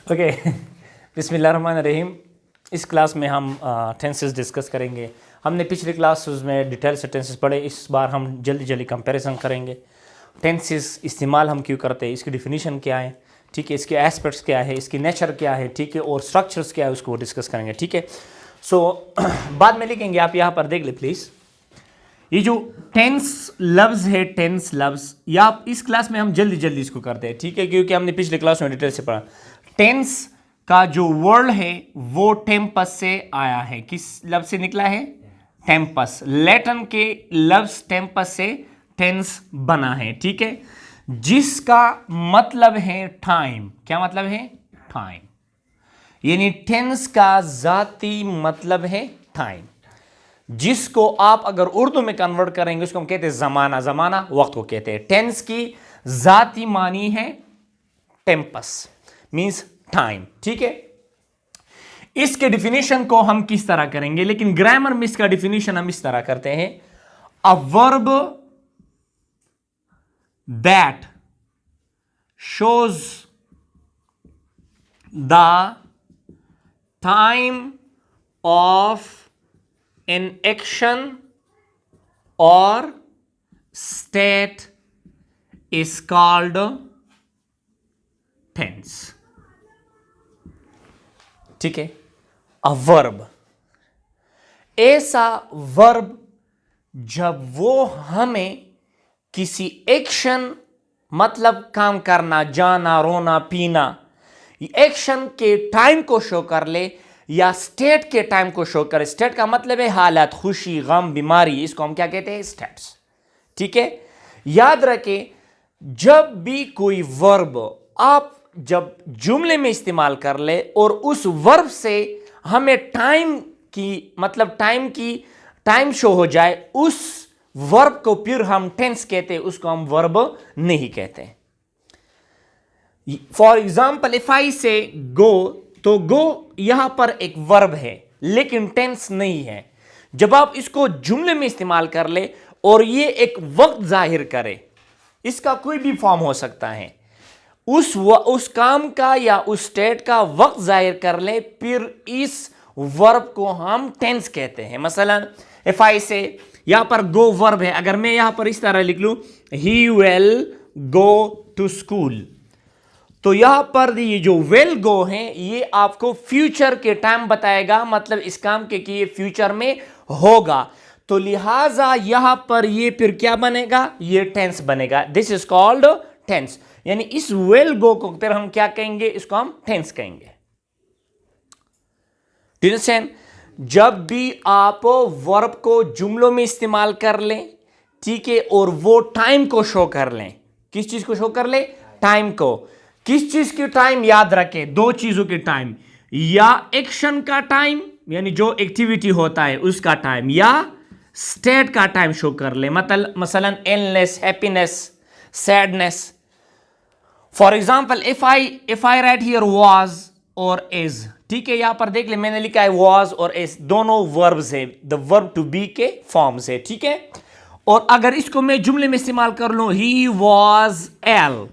Okay बिस्मिल्लाहिर्रहमानिर्रहीम। इस class में हम टेंसेस डिस्कस करेंगे। हमने पिछले क्लास में डिटेल से टेंसेस पढ़े, इस बार हम जल्दी जल्दी कंपैरिजन करेंगे। टेंसेस इस्तेमाल हम क्यों करते हैं, इसकी डिफिनीशन क्या है, ठीक है, इसके एस्पेक्ट्स क्या है, इसकी नेचर क्या है, ठीक है, और स्ट्रक्चर्स क्या है, उसको डिस्कस करेंगे, ठीक है। सो बाद में लिखेंगे, आप यहाँ पर देख ले प्लीज़। ये जो टेंस लफ्ज़ है, टेंस लफ्ज़, या आप इस क्लास में हम जल्दी जल्दी इसको करते हैं, ठीक है, क्योंकि हमने पिछले क्लास में डिटेल से पढ़ा। टेंस का जो वर्ड है वो टेम्पस से आया है। किस लफ्ज़ से निकला है? टेम्पस। लैटिन के लफ्ज़ टेम्पस से टेंस बना है, ठीक है, जिसका मतलब है टाइम। क्या मतलब है? टाइम। यानी टेंस का जाती मतलब है टाइम, जिसको आप अगर उर्दू में कन्वर्ट करेंगे उसको हम कहते हैं जमाना। जमाना वक्त को कहते हैं। टेंस की जाती मानी है टेम्पस, मींस टाइम, ठीक है। इसके डिफिनेशन को हम किस तरह करेंगे, लेकिन ग्रामर में इसका डिफिनेशन हम इस तरह करते हैं। A verb that shows the time of an action or state is called tense, ठीक है। a verb, ऐसा वर्ब जब वो हमें किसी एक्शन, मतलब काम करना, जाना, रोना, पीना, एक्शन के टाइम को शो कर ले, या स्टेट के टाइम को शो करे। स्टेट का मतलब है हालत, खुशी, गम, बीमारी, इसको हम क्या कहते हैं? स्टेट्स, ठीक है। याद रखें, जब भी कोई वर्ब आप जब जुमले में इस्तेमाल कर ले और उस वर्ब से हमें टाइम की, मतलब टाइम शो हो जाए, उस वर्ब को फिर हम टेंस कहते हैं, उसको हम वर्ब नहीं कहते। फॉर एग्जाम्पल, इफ आई से गो, तो गो यहां पर एक वर्ब है लेकिन टेंस नहीं है। जब आप इसको जुमले में इस्तेमाल कर ले और ये एक वक्त जाहिर करे, इसका कोई भी फॉर्म हो सकता है, उस काम का या उस स्टेट का वक्त जाहिर कर ले, फिर इस वर्ब को हम टेंस कहते हैं। मसलन इफ आई से, यहां पर गो वर्ब है, अगर मैं यहां पर इस तरह लिख लूं, he will go to school, तो यहां पर ये जो विल गो है ये आपको फ्यूचर के टाइम बताएगा, मतलब इस काम के कि ये फ्यूचर में होगा, तो लिहाजा यहां पर ये फिर क्या बनेगा? ये टेंस बनेगा। This is called tense. यानी इस विल गो को फिर हम क्या कहेंगे? इसको हम टेंस कहेंगे। जब भी आप वर्ब को जुमलों में इस्तेमाल कर लें, ठीक है, और वो टाइम को शो कर लें, किस चीज को शो कर ले? टाइम को। किस चीज की टाइम? याद रखें, दो चीजों के टाइम, या एक्शन का टाइम, यानी जो एक्टिविटी होता है उसका टाइम, या स्टेट का टाइम शो कर ले, मतलब मसलन illness, happiness, sadness. For example, if I right here was और इज, ठीक है, यहां पर देख ले, मैंने लिखा है वाज और इज, दोनों वर्ब्स है, द वर्ब टू बी के फॉर्म्स है, ठीक है। और अगर इसको मैं जुमले में इस्तेमाल कर लूं, ही वॉज एल,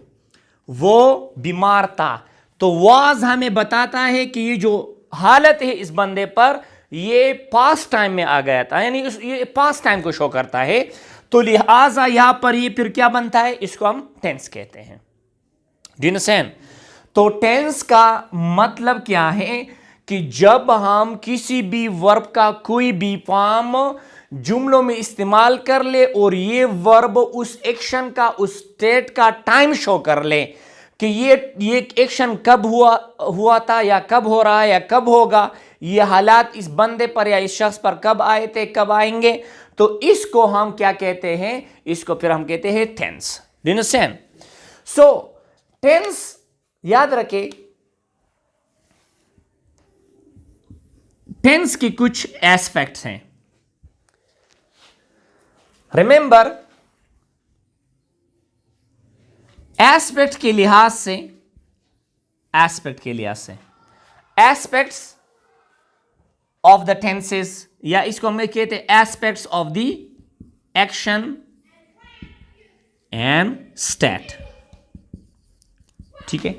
वो बीमार था, तो वाज हमें बताता है कि ये जो हालत है इस बंदे पर, ये पास्ट टाइम में आ गया था, यानी ये पास्ट टाइम को शो करता है, तो लिहाजा यहां पर ये फिर क्या बनता है? इसको हम टेंस कहते हैं। Do you understand? तो टेंस का मतलब क्या है कि जब हम किसी भी वर्ब का कोई भी फॉर्म जुमलों में इस्तेमाल कर ले और ये वर्ब उस एक्शन का, उस स्टेट का टाइम शो कर ले कि ये एक्शन कब हुआ था, या कब हो रहा है, या कब होगा, ये हालात इस बंदे पर या इस शख्स पर कब आए थे, कब आएंगे, तो इसको हम क्या कहते हैं? इसको फिर हम कहते हैं tense. Do you understand? So tense, याद रखें, टेंस की कुछ एस्पेक्ट्स हैं। रिमेंबर, एस्पेक्ट के लिहाज से, एस्पेक्ट्स ऑफ द टेंसेस, या इसको हम कहते हैं aspects of the action and state, ठीक है।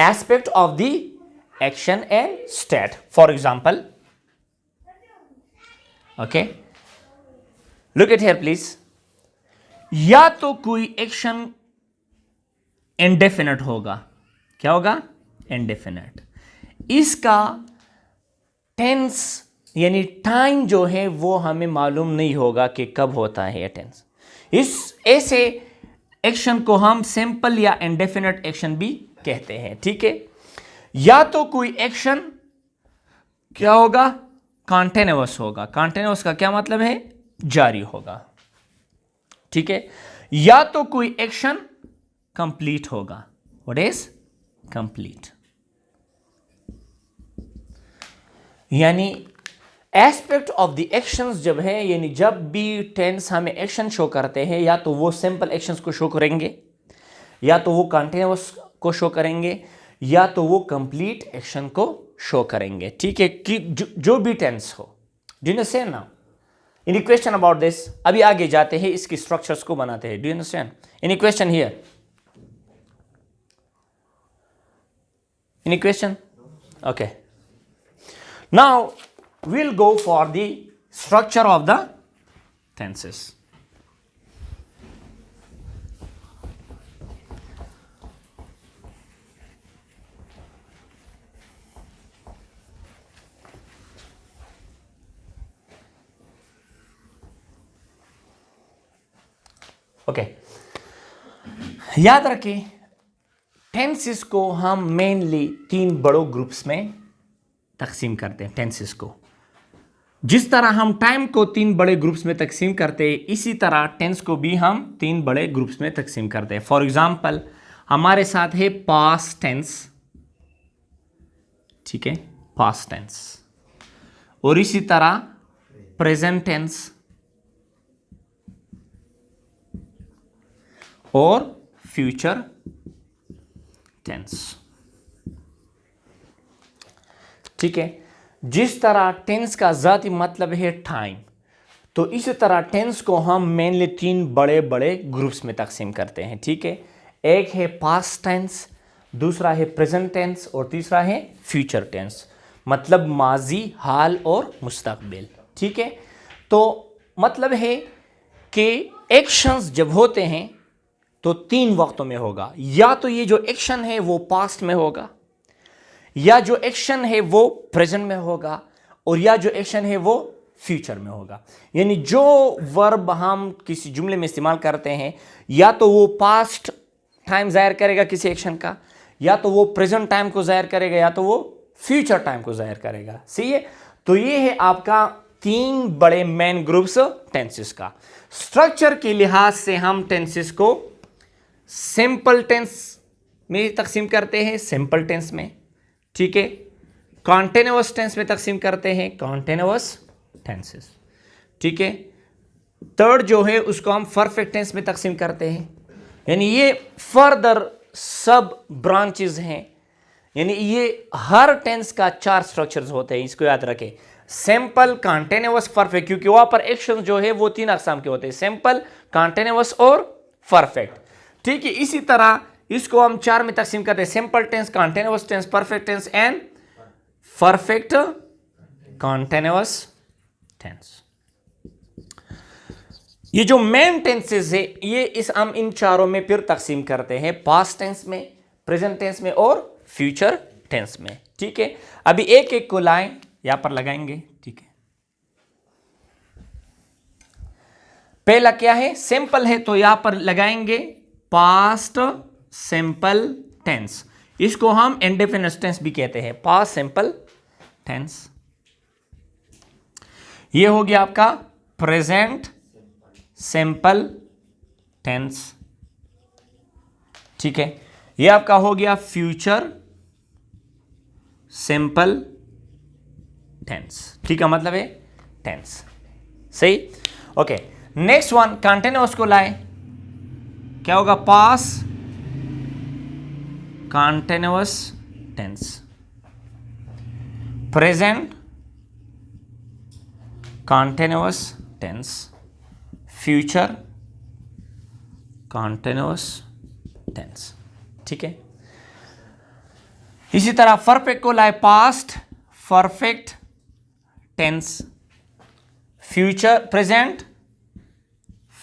Aspect of the action and state. For example, okay, look at here please. या तो कोई एक्शन इंडेफिनेट होगा, क्या होगा, इंडेफिनेट, इसका टेंस यानी टाइम जो है वो हमें मालूम नहीं होगा कि कब होता है ये टेंस। इस ऐसे एक्शन को हम सिंपल या इंडेफिनेट एक्शन भी कहते हैं, ठीक है। या तो कोई एक्शन क्या होगा, कॉन्टिन्यूअस होगा, कॉन्टिन्यूअस का क्या मतलब है, जारी होगा, ठीक है। या तो कोई एक्शन कंप्लीट होगा, व्हाट इज कंप्लीट, यानी एस्पेक्ट ऑफ द एक्शंस जब है, यानी जब भी टेंस हमें एक्शन शो करते हैं, या तो वो सिंपल एक्शंस को शो करेंगे, या तो वो कॉन्टिन्यूअस को शो करेंगे, या तो वो कंप्लीट एक्शन को शो करेंगे, ठीक है, कि जो भी टेंस हो। Do you understand now any question about this? अभी आगे जाते हैं, इसकी स्ट्रक्चर्स को बनाते हैं। Do you understand any question here? Any question? Okay, now we'll go for the structure of the tenses. Okay, याद रखें टेंसेस को हम मेनली 3 बड़ों ग्रुप्स में तकसीम करते हैं। टेंसेस को जिस तरह हम टाइम को 3 बड़े ग्रुप्स में तकसीम करते हैं, इसी तरह टेंस को भी हम 3 बड़े ग्रुप्स में तकसीम करते हैं। फॉर एग्जांपल हमारे साथ है पास्ट टेंस, ठीक है, पास्ट टेंस, और इसी तरह प्रेजेंट टेंस और फ्यूचर टेंस, ठीक है। जिस तरह टेंस का ज़ाती मतलब है टाइम, तो इसी तरह टेंस को हम मेनली 3 बड़े बड़े ग्रुप्स में तकसीम करते हैं, ठीक है। एक है पास्ट टेंस, दूसरा है प्रेजेंट टेंस और तीसरा है फ्यूचर टेंस, मतलब माजी, हाल और मुस्तकबिल, ठीक है। तो मतलब है कि एक्शंस जब होते हैं तो 3 वक्तों में होगा, या तो ये जो एक्शन है वो पास्ट में होगा, या जो एक्शन है वो प्रेजेंट में होगा, और या जो एक्शन है वो फ्यूचर में होगा। यानी जो वर्ब हम किसी जुमले में इस्तेमाल करते हैं, या तो वो पास्ट टाइम जाहिर करेगा किसी एक्शन का, या तो वो प्रेजेंट टाइम को जाहिर करेगा, या तो वो फ्यूचर टाइम को जाहिर करेगा, सही है। तो ये है आपका 3 बड़े मेन ग्रुप्स टेंसेस का। स्ट्रक्चर के लिहाज से हम टेंसेस को सिंपल टेंस में तकसीम करते हैं, सिंपल टेंस में, ठीक है। कॉन्टिन्यूअस टेंस में तकसीम करते हैं, कॉन्टिन्यूअस टेंसेस, ठीक है। थर्ड जो है उसको हम परफेक्ट टेंस में तकसीम करते हैं, यानी ये फर्दर सब ब्रांचेस हैं, यानी ये हर टेंस का 4 स्ट्रक्चर्स होते हैं, इसको याद रखें। सिंपल, कॉन्टिन्यूअस, परफेक्ट, क्योंकि वहां पर एक्शन जो है वो 3 अकसाम के होते हैं, सिंपल, कॉन्टिन्यूअस और परफेक्ट, ठीक है। इसी तरह इसको हम 4 में तकसीम करते हैं, simple tense, continuous tense, perfect tense and perfect continuous tense. ये जो मेन टेंसेस है ये हम इन चारों में फिर तकसीम करते हैं, पास्ट टेंस में, प्रेजेंट टेंस में और फ्यूचर टेंस में, ठीक है। अभी एक एक को लाएं, यहां पर लगाएंगे, ठीक है। पहला क्या है, सिंपल है, तो यहां पर लगाएंगे पास्ट सिंपल टेंस, इसको हम इंडेफिनिट टेंस भी कहते हैं, पास्ट सिंपल टेंस। ये हो गया आपका प्रेजेंट सिंपल टेंस, ठीक है। ये आपका हो गया फ्यूचर सिंपल टेंस, ठीक है, मतलब है टेंस, सही। ओके, नेक्स्ट वन कंटिन्यूअस को लाए, क्या होगा, past continuous tense, present continuous tense, future continuous tense, ठीक है। इसी तरह परफेक्ट को लाए past, perfect tense, future, present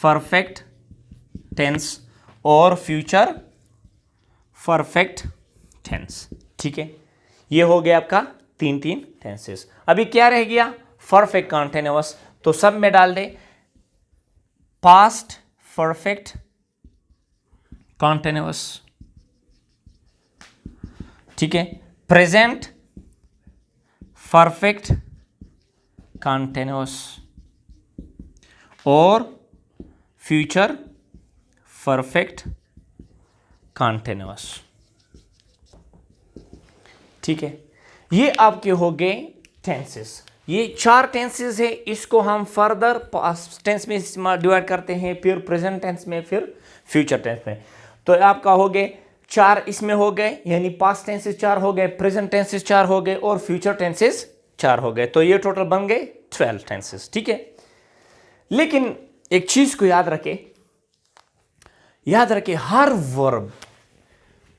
perfect tense और फ्यूचर परफेक्ट टेंस। ठीक है, ये हो गया आपका तीन टेंसेस। अभी क्या रह गया? Perfect continuous. तो सब में डाल दे पास्ट परफेक्ट कॉन्टिन्यूअस, ठीक है, प्रेजेंट परफेक्ट कॉन्टिन्यूअस और फ्यूचर परफेक्ट कॉन्टिन्यूअस। ठीक है, ये आपके हो गए टेंसेस। ये चार टेंसेस है, इसको हम फर्दर पास्ट टेंस में डिवाइड करते हैं, फिर प्रेजेंट टेंस में, फिर फ्यूचर टेंस में। तो आपका हो गए चार इसमें हो गए, यानी पास्ट टेंसेस चार हो गए, प्रेजेंट टेंसेस चार हो गए और फ्यूचर टेंसेस चार हो गए। तो ये टोटल बन गए 12 टेंसेस। ठीक है, लेकिन एक चीज को याद रखे हर वर्ब,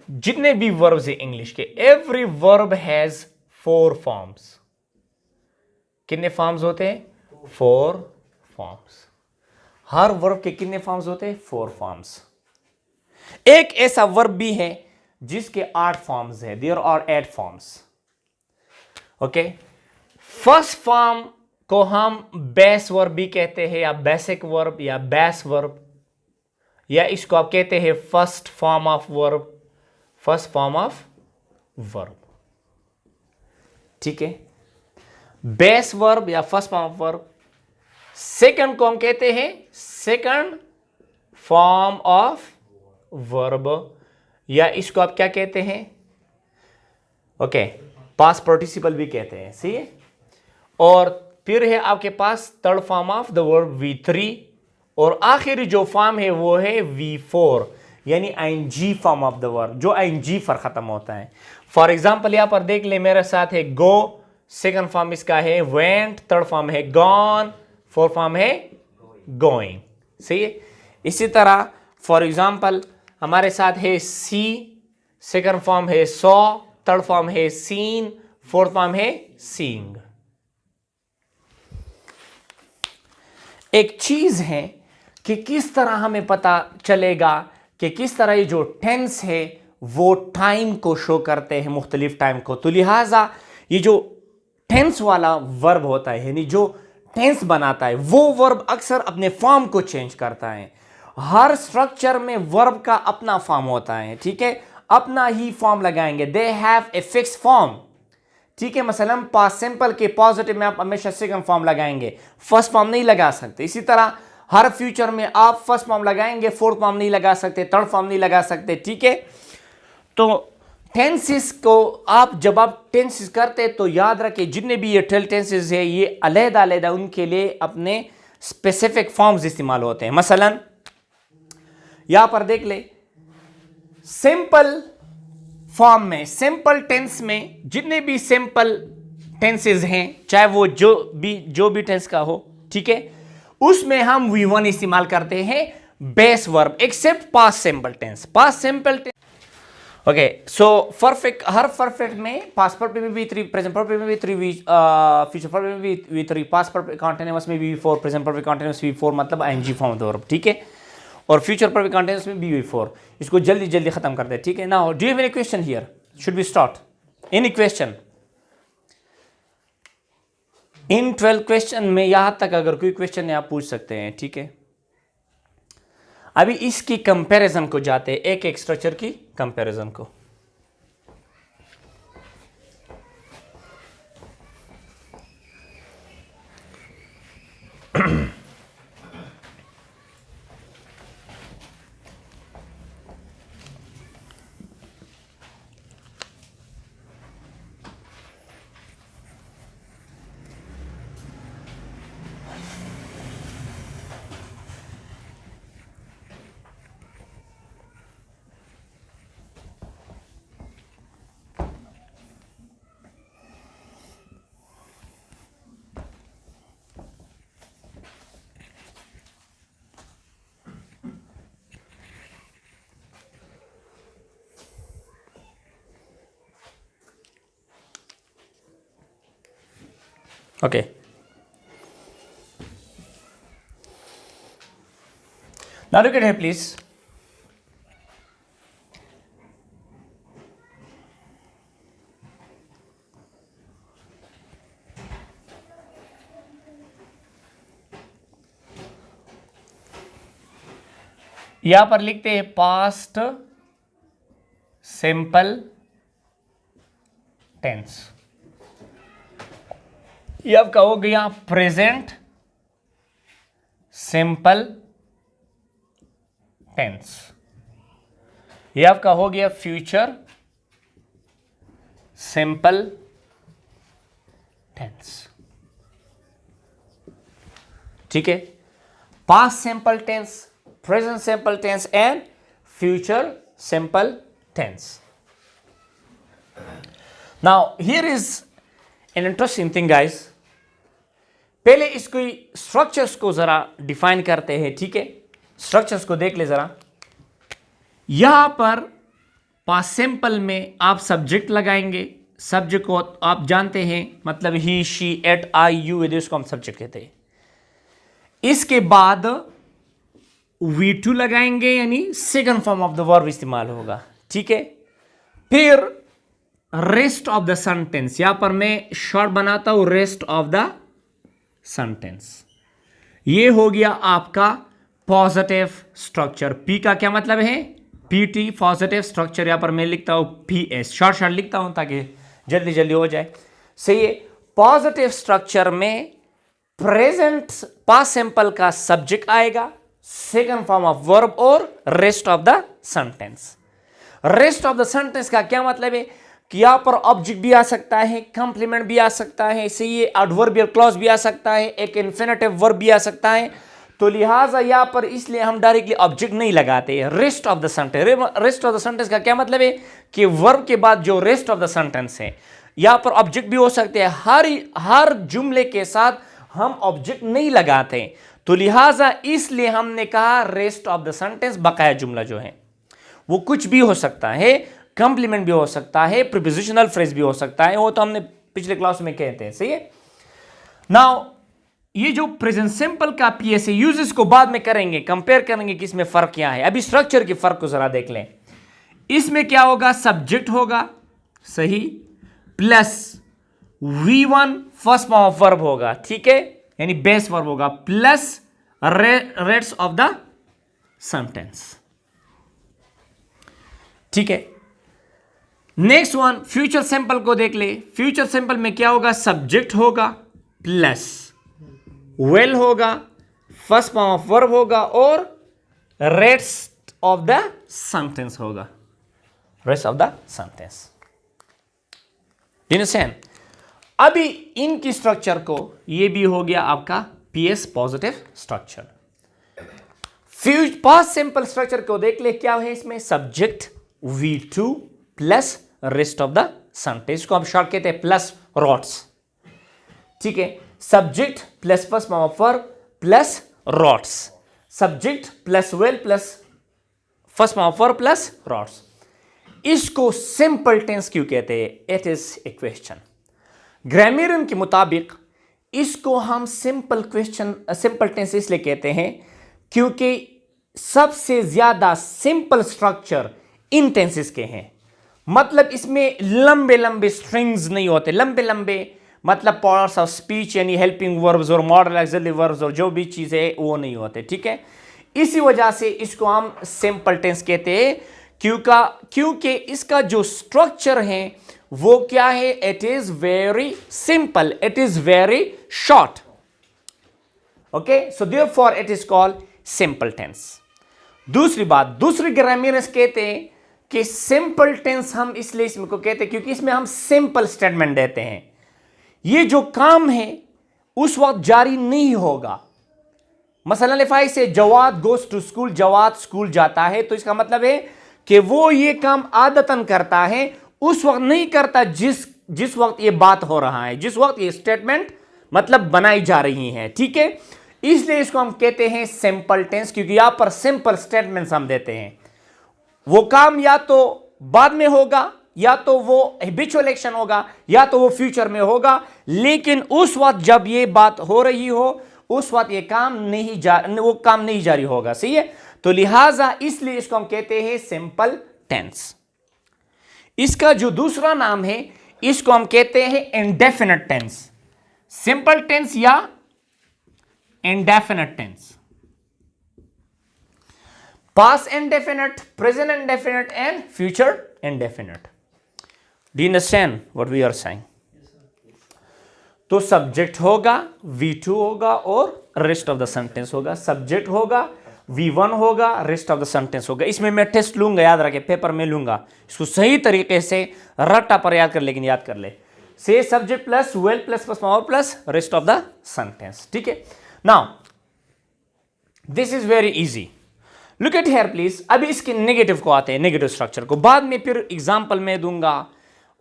जितने भी वर्ब्स है इंग्लिश के, एवरी वर्ब हैज 4 फॉर्म्स। कितने फॉर्म्स होते हैं? 4 फॉर्म्स। हर वर्ब के कितने फॉर्म्स होते हैं? 4 फॉर्म्स। एक ऐसा वर्ब भी है जिसके 8 फॉर्म्स है, there are 8 forms. Okay, first form को हम बेस वर्ब भी कहते हैं, या बेसिक वर्ब, या बेस वर्ब, या इसको आप कहते हैं first form of verb, first form of verb. ठीक है, बेस वर्ब या first form of verb. Second को हम कहते हैं सेकंड फॉर्म ऑफ वर्ब, या इसको आप क्या कहते हैं? ओके, पास्ट पार्टिसिपल भी कहते हैं। सही है। और फिर है आपके पास third form of the verb V3, और आखिरी जो फॉर्म है वो है V4, यानी ING form of the verb, जो ING पर खत्म होता है। फॉर एग्जाम्पल यहां पर देख ले मेरे साथ है गो, सेकंड फॉर्म इसका है वेंट, थर्ड फॉर्म है गॉन, फोर्थ फॉर्म है गोइंग। सही है। इसी तरह फॉर एग्जाम्पल हमारे साथ है सी, सेकंड फॉर्म है सॉ, थर्ड फॉर्म है सीन, फोर्थ फॉर्म है सीइंग। एक चीज है कि किस तरह हमें पता चलेगा कि किस तरह ये जो टेंस है वो टाइम को शो करते हैं, मुख्तलिफ टाइम को। तो लिहाजा ये जो टेंस वाला वर्ब होता है, यानी जो टेंस बनाता है, वो वर्ब अक्सर अपने फॉर्म को चेंज करता है। हर स्ट्रक्चर में वर्ब का अपना फॉर्म होता है। ठीक है, अपना ही फॉर्म लगाएंगे। They have a fix form. ठीक है, मसलन पास्ट सिंपल के पॉजिटिव में आप हमेशा सेकंड फॉर्म लगाएंगे, फर्स्ट फॉर्म नहीं लगा सकते। इसी तरह हर फ्यूचर में आप फर्स्ट फॉर्म लगाएंगे, फोर्थ फॉर्म नहीं लगा सकते, थर्ड फॉर्म नहीं लगा सकते। ठीक है, तो टेंसेस को आप जब आप टेंसेस करते तो याद रखें जितने भी ये 12 टेंसेस है ये अलग-अलग उनके लिए अपने स्पेसिफिक फॉर्म्स इस्तेमाल होते हैं। मसलन यहां पर देख ले, सिंपल फॉर्म में, सिंपल टेंस में जितने भी सिंपल टेंसेस हैं, चाहे वो जो भी टेंस का हो, ठीक है, उसमें हम V1 इस्तेमाल करते हैं base verb, except past simple tense. Past simple tense, okay, so perfect, हर परफेक्ट में पास्ट परफेक्ट में V3, प्रेजेंट परफेक्ट में V3, फ्यूचर परफेक्ट में V3, पास्ट परफेक्ट कॉन्टिन्यूअस में V4, present perfect continuous V4, मतलब ING form of the verb. ठीक है, और फ्यूचर परफेक्ट कॉन्टिन्यूअस में V4। इसको जल्दी जल्दी खत्म करते हैं। ठीक है, now do you have any question here? Should we start? Any question? इन 12 क्वेश्चन में यहां तक अगर कोई क्वेश्चन है आप पूछ सकते हैं। ठीक है, अभी इसकी कंपैरिजन को जाते हैं, एक एक स्ट्रक्चर की कंपैरिजन को। Okay, now look at here please. यहां पर लिखते हैं पास्ट सिंपल टेंस। ये आपका हो गया प्रेजेंट सिंपल टेंस। ये आपका हो गया फ्यूचर सिंपल टेंस। ठीक है, past simple tense, present simple tense and future simple tense. Now here is an interesting thing guys. पहले इसको स्ट्रक्चर्स को जरा डिफाइन करते हैं। ठीक है, स्ट्रक्चर्स को देख ले जरा। यहां पर पास्ट सिंपल में आप सब्जेक्ट लगाएंगे। सब्जेक्ट को आप जानते हैं, मतलब ही, शी, एट, आई, यू, इसको हम सब्जेक्ट कहते हैं। इसके बाद V2 लगाएंगे, यानी second form of the verb इस्तेमाल होगा। ठीक है, फिर रेस्ट ऑफ द सेंटेंस, यहां पर मैं शॉर्ट बनाता हूं, रेस्ट ऑफ द सेंटेंस। ये हो गया आपका पॉजिटिव स्ट्रक्चर। पी का क्या मतलब है? PT, positive structure. यहां पर मैं लिखता हूं PS, शॉर्ट शॉर्ट लिखता हूं ताकि जल्दी जल्दी हो जाए। सही है, पॉजिटिव स्ट्रक्चर में प्रेजेंट पास्ट सिंपल का सब्जेक्ट आएगा, सेकंड फॉर्म ऑफ वर्ब और rest of the sentence. Rest of the sentence का क्या मतलब है कि यहां पर ऑब्जेक्ट भी आ सकता है, कंप्लीमेंट भी आ सकता है, इसे ये एडवर्बियल क्लॉज भी आ सकता है, एक इन्फिनेटिव वर्ब भी आ सकता है। तो लिहाजा यहां पर इसलिए हम डायरेक्टली ऑब्जेक्ट नहीं लगाते। Rest of the sentence, rest of the sentence का क्या मतलब है कि वर्ब के बाद जो रेस्ट ऑफ द सेंटेंस है, यहां पर ऑब्जेक्ट भी हो सकते हैं। हर जुमले के साथ हम ऑब्जेक्ट नहीं लगाते, तो लिहाजा इसलिए हमने कहा रेस्ट ऑफ द सेंटेंस। बकाया जुमला जो है वो कुछ भी हो सकता है, कंप्लीमेंट भी हो सकता है, प्रीपोजिशनल फ्रेज भी हो सकता है, वो तो हमने पिछले क्लास में कहते हैं। सही है। नाउ ये जो प्रेजेंट सिंपल का पीएस यूजेस को बाद में करेंगे, कंपेयर करेंगे कि इसमें फर्क क्या है। अभी स्ट्रक्चर के फर्क को जरा देख लें। इसमें क्या होगा? सब्जेक्ट होगा, सही, plus V1 first form of verb होगा। ठीक है, यानी बेस वर्ब होगा, plus rest of the sentence. ठीक है, नेक्स्ट वन फ्यूचर सिंपल को देख ले। फ्यूचर सिंपल में क्या होगा? सब्जेक्ट होगा, प्लस वेल होगा, फर्स्ट फॉर्म ऑफ वर्ब होगा और रेस्ट ऑफ द सेंटेंस होगा, rest of the sentence. Understand? अभी इनकी स्ट्रक्चर को, ये भी हो गया आपका PS positive structure. Past simple structure को देख ले, क्या है इसमें? Subject V2 plus rest of the sentence को हम शॉर्ट कहते हैं प्लस रॉट्स। ठीक है, subject plus first form of verb plus rots, subject plus well plus first form of verb plus rots. इसको सिंपल टेंस क्यों कहते हैं? It is a question. Grammarian के मुताबिक इसको हम सिंपल टेंस इसलिए कहते हैं क्योंकि सबसे ज्यादा सिंपल स्ट्रक्चर इन टेंसेस के हैं। मतलब इसमें लंबे लंबे स्ट्रिंग्स नहीं होते, लंबे लंबे मतलब पार्ट्स ऑफ स्पीच यानी हेल्पिंग वर्ब्स और मॉडल ऑक्सिलरी वर्ब्स और जो भी चीजें वो नहीं होते। ठीक है, इसी वजह से इसको हम सिंपल टेंस कहते हैं क्योंकि इसका जो स्ट्रक्चर है वो क्या है? It is very simple, it is very short. Okay, so therefore it is called simple tense. दूसरी बात, दूसरी ग्रामरियंस कहते हैं कि सिंपल टेंस हम इसलिए इसमें को कहते हैं क्योंकि इसमें हम सिंपल स्टेटमेंट देते हैं। ये जो काम है उस वक्त जारी नहीं होगा। मसलन लिफाई से Jawad goes to school, Jawad school जाता है, तो इसका मतलब है कि वो ये काम आदतन करता है, उस वक्त नहीं करता जिस वक्त ये बात हो रहा है, जिस वक्त ये स्टेटमेंट मतलब बनाई जा रही है। ठीक है, इसलिए इसको हम कहते हैं सिंपल टेंस क्योंकि यहां पर सिंपल स्टेटमेंट्स हम देते हैं। वो काम या तो बाद में होगा या तो वो हैबिचुअल एक्शन होगा या तो वो फ्यूचर में होगा, लेकिन उस वक्त जब ये बात हो रही हो उस वक्त ये काम नहीं जारी होगा। सही है, तो लिहाजा इसलिए इसको हम कहते हैं सिंपल टेंस। इसका जो दूसरा नाम है इसको हम कहते हैं इंडेफिनिट टेंस। सिंपल टेंस या indefinite tense, past indefinite, present indefinite and future indefinite. Do you understand what we are saying? तो सब्जेक्ट होगा, V2 होगा और रेस्ट ऑफ द सेंटेंस होगा। सब्जेक्ट होगा, V1 होगा, रेस्ट ऑफ द सेंटेंस होगा। इसमें मैं टेस्ट लूंगा, याद रखे, पेपर में लूंगा, इसको सही तरीके से रट्टा पर याद कर, लेकिन याद कर ले। से subject plus well plus power plus rest of the sentence. ठीक है, now this is very easy. Look at here please. अभी इसके नेगेटिव को आते हैं, नेगेटिव स्ट्रक्चर को बाद में फिर एग्जाम्पल में दूंगा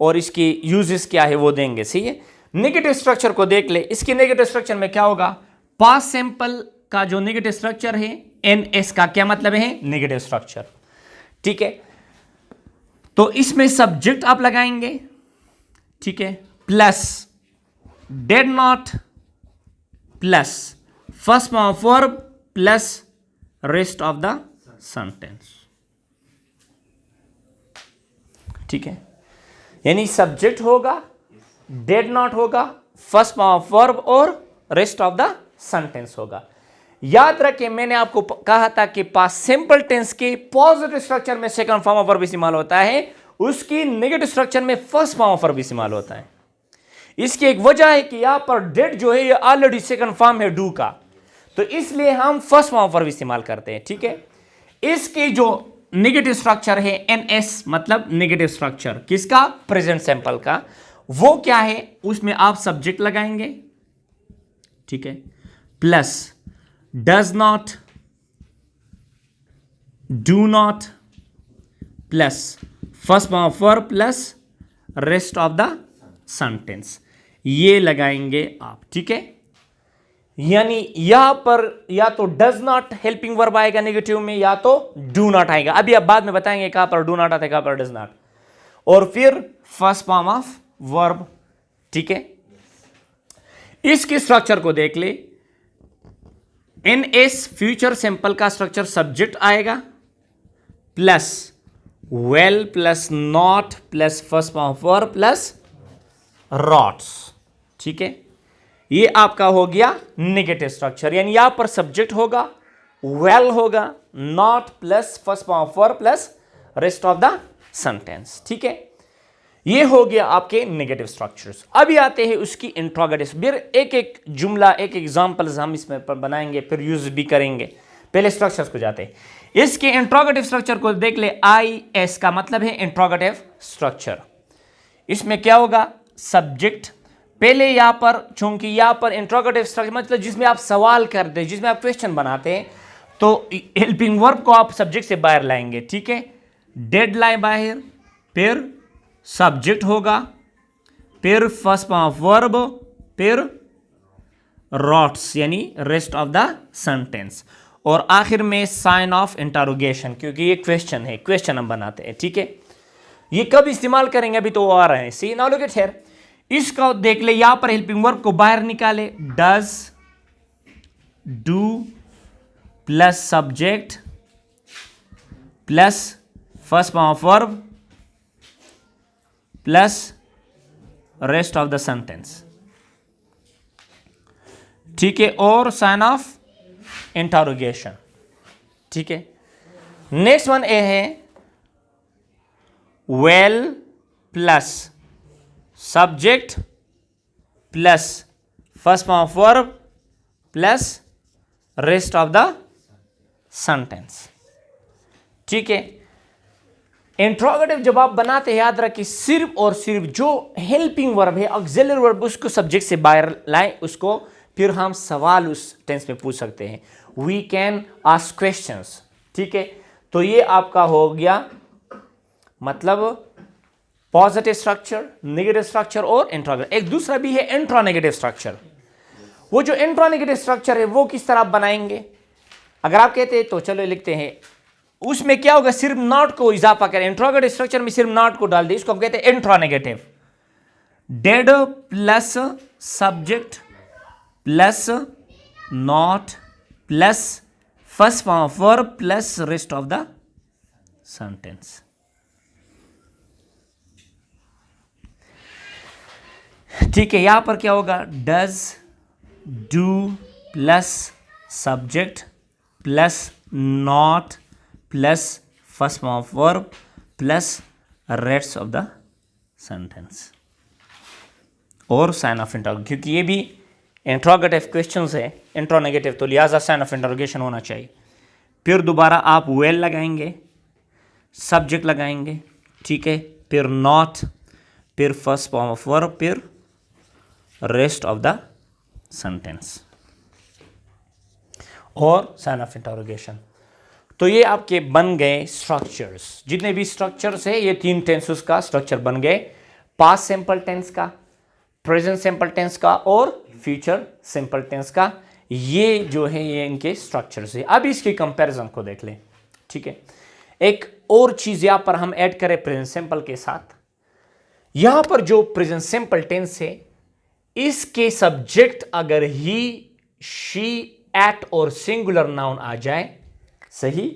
और इसकी यूजेस क्या है वो देंगे। सही है, नेगेटिव स्ट्रक्चर को देख ले। इसके नेगेटिव स्ट्रक्चर में क्या होगा? पास्ट सिंपल का जो नेगेटिव स्ट्रक्चर है NS का क्या मतलब है? Negative structure. ठीक है, तो इसमें सब्जेक्ट आप लगाएंगे, ठीक है, plus did not plus first form of verb plus rest of the sentence. ठीक है, यानी सब्जेक्ट होगा, डिड नॉट होगा, फर्स्ट फॉर्म ऑफ वर्ब और रेस्ट ऑफ द सेंटेंस होगा। याद रखें, मैंने आपको कहा था कि पास्ट सिंपल टेंस के पॉजिटिव स्ट्रक्चर में सेकंड फॉर्म ऑफ वर्ब इस्तेमाल होता है, उसकी नेगेटिव स्ट्रक्चर में फर्स्ट फॉर्म ऑफ वर्ब इस्तेमाल होता है। इसकी एक वजह है कि यहां पर डिड जो है ये ऑलरेडी सेकंड फॉर्म है डू का, तो इसलिए हम फर्स्ट फॉर्म ऑफ वर्ब इस्तेमाल करते हैं। ठीक है, इसकी जो नेगेटिव स्ट्रक्चर है NS मतलब नेगेटिव स्ट्रक्चर किसका? प्रेजेंट सिंपल का। वो क्या है? उसमें आप सब्जेक्ट लगाएंगे, ठीक है, plus does not, do not plus first form of verb plus rest of the sentence, ये लगाएंगे आप। ठीक है, यानी यहां पर या तो डज नॉट हेल्पिंग वर्ब आएगा नेगेटिव में, या तो डू नॉट आएगा। अभी आप बाद में बताएंगे कहां पर डू नॉट आता है, कहां पर डज नॉट, और फिर फर्स्ट फॉर्म ऑफ वर्ब। ठीक है, इसके स्ट्रक्चर को देख ले। NS फ्यूचर सिंपल का स्ट्रक्चर सब्जेक्ट आएगा plus well plus not plus first form of verb plus rots. ठीक है, ये आपका हो गया नेगेटिव स्ट्रक्चर, यानी यहां पर सब्जेक्ट होगा, वेल होगा, not plus first form of verb plus rest of the sentence. ठीक है, ये हो गया आपके नेगेटिव स्ट्रक्चर्स। अभी आते हैं उसकी इंट्रोगेटिव। फिर एक एक जुमला, एक एग्जांपल्स हम इसमें पर बनाएंगे, फिर यूज भी करेंगे। पहले स्ट्रक्चर्स को जाते हैं। इसके इंट्रोगेटिव स्ट्रक्चर को देख ले। IS का मतलब है इंट्रोगेटिव स्ट्रक्चर। इसमें क्या होगा? सब्जेक्ट पहले, यहां पर चूंकि यहां पर इंट्रोगेटिव स्ट्रक्चर मतलब जिसमें आप सवाल करते हैं, जिसमें आप क्वेश्चन बनाते हैं, तो हेल्पिंग वर्ब को आप सब्जेक्ट से बाहर लाएंगे। ठीक है, डेड लाए बाहर, फिर सब्जेक्ट होगा, फिर फर्स्ट फॉर्म ऑफ वर्ब, फिर रॉट्स यानी रेस्ट ऑफ द सेंटेंस, और आखिर में साइन ऑफ इंटरोगेशन, क्योंकि ये क्वेश्चन है, क्वेश्चन हम बनाते हैं। ठीक है, ये कब इस्तेमाल करेंगे अभी तो वो आ रहे हैं। सी नाउ लुक एट हियर। इसका देख ले, यहां पर हेल्पिंग वर्ब को बाहर निकाले, does, do plus subject plus first form of verb plus rest of the sentence. ठीक है, और साइन ऑफ इंटरोगेशन। ठीक है, नेक्स्ट वन ए है well plus subject plus first form of verb plus rest of the sentence. ठीक है, interrogative जब आप बनाते हैं, याद रखिए सिर्फ और सिर्फ जो हेल्पिंग वर्ब है, ऑक्सिलरी वर्ब, उसको सब्जेक्ट से बाहर लाएं, उसको फिर हम सवाल उस टेंस में पूछ सकते हैं। We can ask questions. ठीक है, तो ये आपका हो गया मतलब पॉजिटिव स्ट्रक्चर, नेगेटिव स्ट्रक्चर और इंट्रोगेटिव। एक दूसरा भी है इंट्रोनेगेटिव स्ट्रक्चर। वो जो इंट्रोनेगेटिव स्ट्रक्चर है वो किस तरह आप बनाएंगे? अगर आप कहते हैं तो चलो लिखते हैं उसमें क्या होगा, सिर्फ नॉट को इजाफा करें, इंट्रोगेटिव स्ट्रक्चर में सिर्फ नॉट को डाल दें, इसको हम कहते हैं interronegative. Did plus subject plus not plus first form of verb plus rest of the sentence. ठीक है, यहां पर क्या होगा, does do plus subject plus not plus first form of verb plus rest of the sentence और sign of interrogation, क्योंकि ये भी इंट्रोगेटिव क्वेश्चंस है, इंट्रोनेगेटिव, तो लिहाजा साइन ऑफ इंटरोगेशन होना चाहिए। फिर दोबारा आप वेल लगाएंगे, सब्जेक्ट लगाएंगे, ठीक है, फिर नॉट, फिर फर्स्ट फॉर्म ऑफ वर्ब, फिर रेस्ट ऑफ द सेंटेंस और साइन ऑफ इंटरोगेशन। तो ये आपके बन गए स्ट्रक्चर्स। जितने भी स्ट्रक्चर्स है ये 3 टेंसेस का स्ट्रक्चर बन गए, पास्ट सिंपल टेंस का, प्रेजेंट सिंपल टेंस का और फ्यूचर सिंपल टेंस का। ये जो है ये इनके स्ट्रक्चर्स है। अब इसके कंपैरिजन को देख लें, ठीक है। एक और चीज यहां पर हम ऐड करें प्रेजेंट सिंपल के साथ, यहां पर जो प्रेजेंट सिंपल टेंस है इसके सब्जेक्ट अगर ही, शी, एट और सिंगुलर नाउन आ जाए, सही,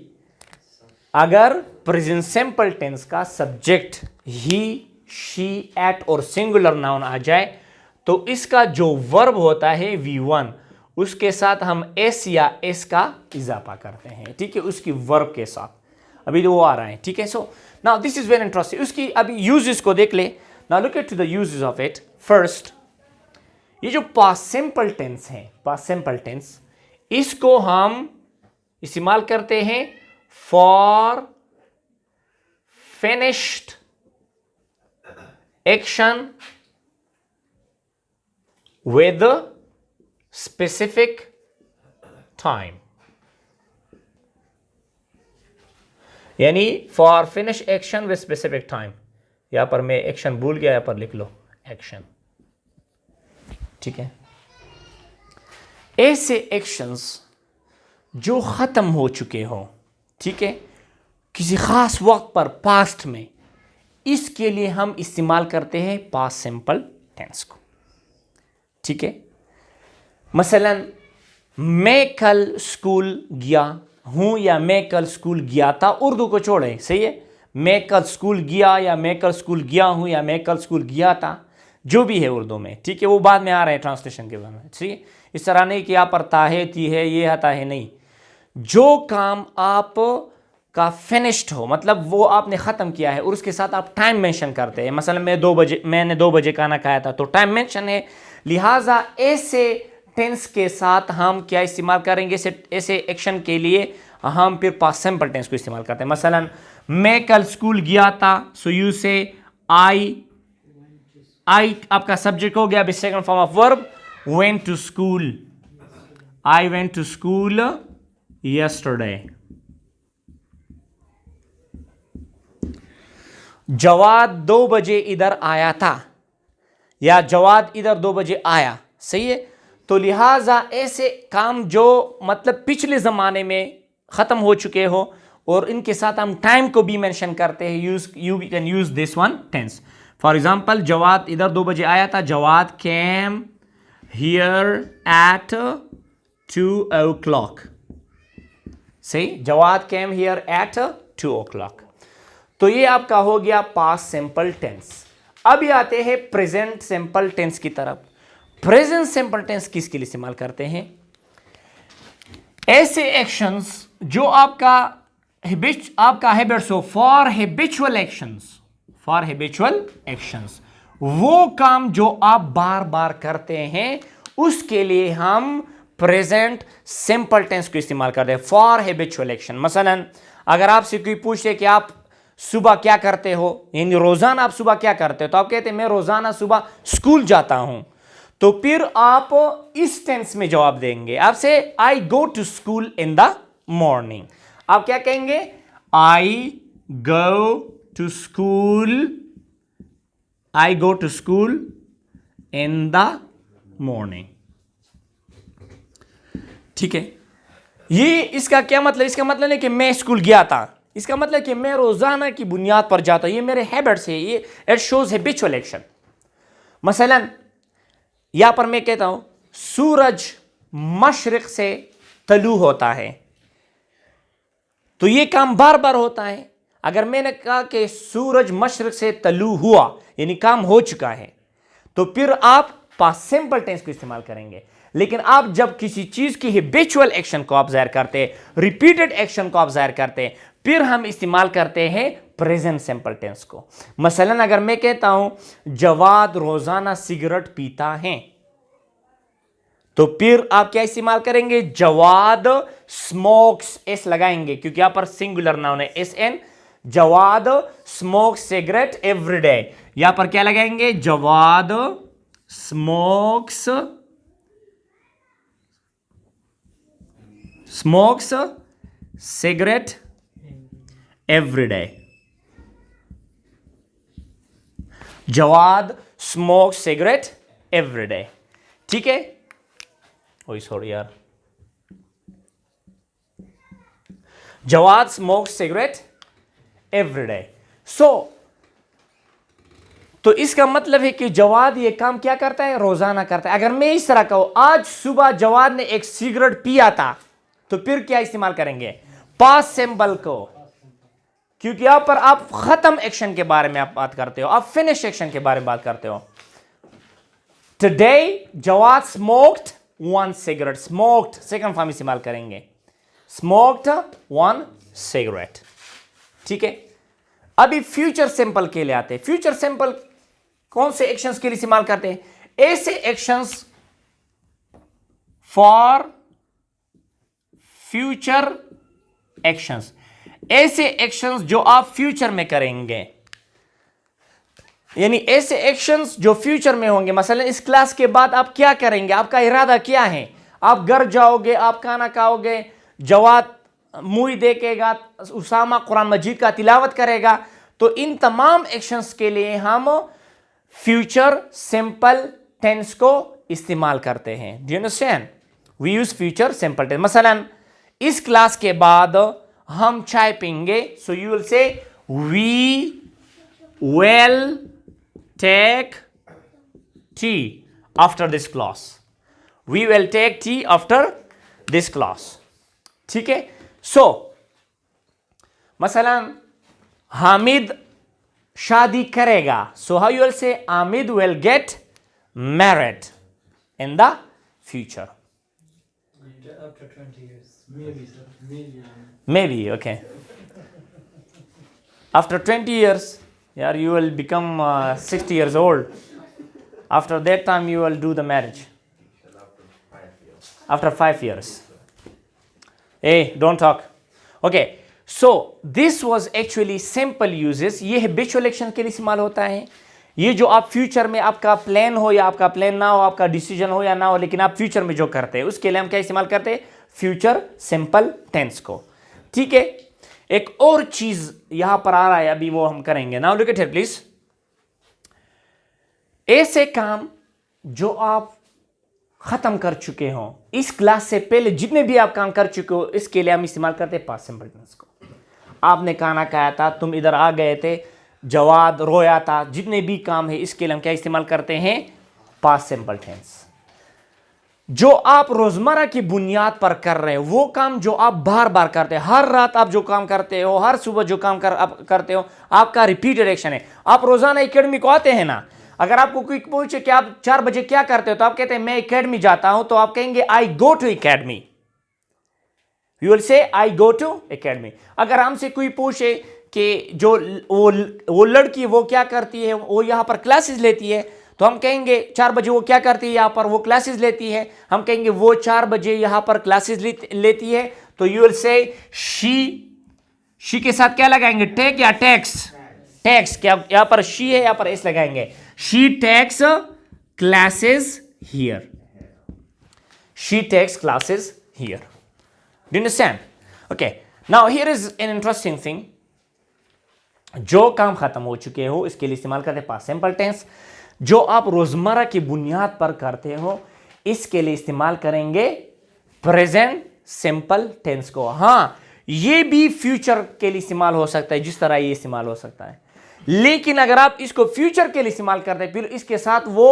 अगर प्रेजेंट सिंपल टेंस का सब्जेक्ट ही, शी, एट और सिंगुलर नाउन आ जाए तो इसका जो वर्ब होता है V1 उसके साथ हम एस या एस का इजाफा करते हैं, ठीक है, उसकी वर्ब के साथ। अभी तो वो आ रहा है, ठीक है। So now this is very interesting. उसकी अभी यूजेस को देख ले। Now look at to the usages of it. First, ये जो पास्ट सिंपल टेंस है, पास्ट सिंपल टेंस, इसको हम इस्तेमाल करते हैं for finished action with a specific time, यानी for finish action with specific time. यहां पर मैं एक्शन भूल गया, यहां पर लिख लो एक्शन, ठीक है। ऐसे एक्शंस जो खत्म हो चुके हो, ठीक है, किसी खास वक्त पर पास्ट में, इसके लिए हम इस्तेमाल करते हैं पास्ट सिंपल टेंस को, ठीक है। मसलन मैं कल स्कूल गया हूं या मैं कल स्कूल गया था, उर्दू को छोड़े, सही है, मैं कल स्कूल गया या मैं कल स्कूल गया हूं या मैं कल स्कूल गया था, जो भी है उर्दू में, ठीक है, वो बाद में आ रहे हैं ट्रांसलेशन के बारे में, ठीक है। इस तरह नहीं कि आप पर ता है, ती है, ये आता है, नहीं, जो काम आप का फिनिश्ड हो, मतलब वो आपने ख़त्म किया है और उसके साथ आप टाइम मेंशन करते हैं। मसलन मैंने 2 बजे खाना खाया था, तो टाइम मेंशन है, लिहाजा ऐसे टेंस के साथ हम क्या इस्तेमाल करेंगे, ऐसे एक्शन के लिए हम फिर पास्ट सिंपल टेंस को इस्तेमाल करते हैं। मसलन मैं कल स्कूल गया था, सो यू से आई आपका सब्जेक्ट हो गया, second form of verb, went to school, I went to school yesterday. Jawad 2 बजे इधर आया था, या जवाद इधर 2 बजे आया, सही है। तो लिहाजा ऐसे काम जो मतलब पिछले ज़माने में ख़त्म हो चुके हो और इनके साथ हम टाइम को भी मेंशन करते हैं, you can use this one tense. For example, Jawad इधर 2 बजे आया था, Jawad came here eight 2 o'clock, सही, Jawad came here eight 2 o'clock। तो ये आपका हो गया पास्ट सिंपल टेंस। अब ये आते हैं प्रेजेंट सिंपल टेंस की तरफ। प्रेजेंट सिंपल टेंस किसके लिए इस्तेमाल करते हैं, ऐसे एक्शंस जो आपका हैबिट्स हो, फॉर हैबिचुअल एक्शंस, वो काम जो आप बार बार करते हैं उसके लिए हम प्रेजेंट सिंपल टेंस को इस्तेमाल करते हैं फॉर हैबिचुअल एक्शन। मसलन अगर आपसे कोई पूछे कि आप सुबह क्या करते हो, यानी रोजाना आप सुबह क्या करते हो, तो आप कहते हैं मैं रोजाना सुबह स्कूल जाता हूं, तो फिर आप इस टेंस में जवाब देंगे। आपसे I go to school in the morning, आप क्या कहेंगे, I go to school in the morning, ठीक है। ये इसका क्या मतलब, इसका मतलब नहीं कि मैं स्कूल गया था, इसका मतलब कि मैं रोजाना की बुनियाद पर जाता हूं, ये मेरे हैबिट्स है, ये इट शोज हैबिचुअल एक्शन। मसलन यहां पर मैं कहता हूं सूरज मशरिक से तलू होता है, तो ये काम बार बार होता है। अगर मैंने कहा कि सूरज मशरिक से तलू हुआ यानी काम हो चुका है, तो फिर आप पास्ट सिंपल टेंस को इस्तेमाल करेंगे। लेकिन आप जब किसी चीज की हैबिचुअल एक्शन को ऑब्जर्व करते हैं, रिपीटेड एक्शन को ऑब्जर्व करते हैं, फिर हम इस्तेमाल करते हैं प्रेजेंट सिंपल टेंस को। मसलन अगर मैं कहता हूं जवाद रोजाना सिगरेट पीता है, तो फिर आप क्या इस्तेमाल करेंगे? जवाद स्मोक्स, एस लगाएंगे क्योंकि यहां पर सिंगुलर नाउन है, S N. Jawad smokes cigarette everyday, यहां पर क्या लगाएंगे? Jawad smokes cigarette everyday. Jawad smokes cigarette everyday, ठीक है। ओह सॉरी यार, जवाद स्मोक्स सिगरेट एवरीडे। तो इसका मतलब है कि जवाद ये काम क्या करता है? रोजाना करता है। अगर मैं इस तरह कहूं आज सुबह जवाद ने एक सिगरेट पिया था, तो फिर क्या इस्तेमाल करेंगे? पास्ट सिंपल को, क्योंकि यहां पर आप खत्म एक्शन के बारे में आप बात करते हो, आप फिनिश एक्शन के बारे में बात करते हो। Today Jawad smoked one cigarette, smoked second form इस्तेमाल करेंगे, स्मोक्ड वन सिगरेट, ठीक है। अभी फ्यूचर सिंपल के लिए आते हैं। फ्यूचर सिंपल कौन से एक्शंस के लिए इस्तेमाल करते हैं? ऐसे एक्शंस फॉर फ्यूचर एक्शंस, ऐसे एक्शंस जो आप फ्यूचर में करेंगे, यानी ऐसे एक्शंस जो फ्यूचर में होंगे। मसलन इस क्लास के बाद आप क्या करेंगे? आपका इरादा क्या है? आप घर जाओगे, आप खाना खाओगे, जवाद मूवी देखेगा, उसामा कुरान मजीद का तिलावत करेगा। तो इन तमाम एक्शंस के लिए हम फ्यूचर सिंपल टेंस को इस्तेमाल करते हैं। Do you understand? We use future simple tense. मसलन इस क्लास के बाद हम चाय पीएंगे, so you will say we will take tea after this class, we will take tea after this class, ठीक है। सो मसलन हामिद शादी करेगा, सो हाउ यू विल से Hamid will get married in the future. After 20 years, maybe, sir. Maybe, okay. After 20 years, yeah, you will become 60 years old. After that time, you will do the marriage. After 5 years. Hey, don't talk. Okay, so this was actually simple uses. ये habitual action के लिए इस्तेमाल होता है। ये जो आप future में आपका प्लान हो या आपका प्लान ना हो, आपका डिसीजन हो या ना हो, लेकिन आप फ्यूचर में जो करते हैं उसके लिए हम क्या इस्तेमाल करते हैं? फ्यूचर सिंपल टेंस को, ठीक है। एक और चीज यहां पर आ रहा है, अभी वो हम करेंगे। Now look at here please. ऐसे काम जो आप खत्म कर चुके हो, इस क्लास से पहले जितने भी आप काम कर चुके हो, इसके लिए हम इस्तेमाल करते हैं पास्ट सिंपल टेंस को। आपने खाना खाया था, तुम इधर आ गए थे, जवाद रोया था, जितने भी काम है इसके लिए हम क्या इस्तेमाल करते हैं? Past simple tense. जो आप रोजमर्रा की बुनियाद पर कर रहे हैं, वो काम जो आप बार बार करते हैं, हर रात आप जो काम करते हो, हर सुबह जो काम करते हो, आपका रिपीटेड एक्शन है। आप रोजाना एकेडमी को आते हैं ना, अगर आपको कोई पूछे कि आप 4 बजे क्या करते हो, तो आप कहते हैं मैं एकेडमी जाता हूं, तो आप कहेंगे I go to academy, you will say I go to academy. अगर हमसे कोई पूछे कि जो वो लड़की वो क्या करती है, वो यहां पर क्लासेस लेती है, तो हम कहेंगे 4 बजे वो क्या करती है, यहां पर वो क्लासेस लेती है, हम कहेंगे वो 4 बजे यहां पर क्लासेस लेती है, तो यू विल से शी के साथ क्या लगाएंगे? टेक या टेक्स? टेक्स। क्या यहां पर शी है, यहां पर एस लगाएंगे। She takes classes here, she takes classes here. Do you understand? Okay, now here is an interesting thing. जो काम खत्म हो चुके हो इसके लिए इस्तेमाल करते हैं पास्ट सिंपल टेंस। जो आप रोजमर्रा की बुनियाद पर करते हो इसके लिए इस्तेमाल करेंगे प्रेजेंट सिंपल टेंस को। हां, ये भी फ्यूचर के लिए इस्तेमाल हो सकता है जिस तरह ये इस्तेमाल हो सकता है। लेकिन अगर आप इसको फ्यूचर के लिए इस्तेमाल करते हैं फिर इसके साथ वो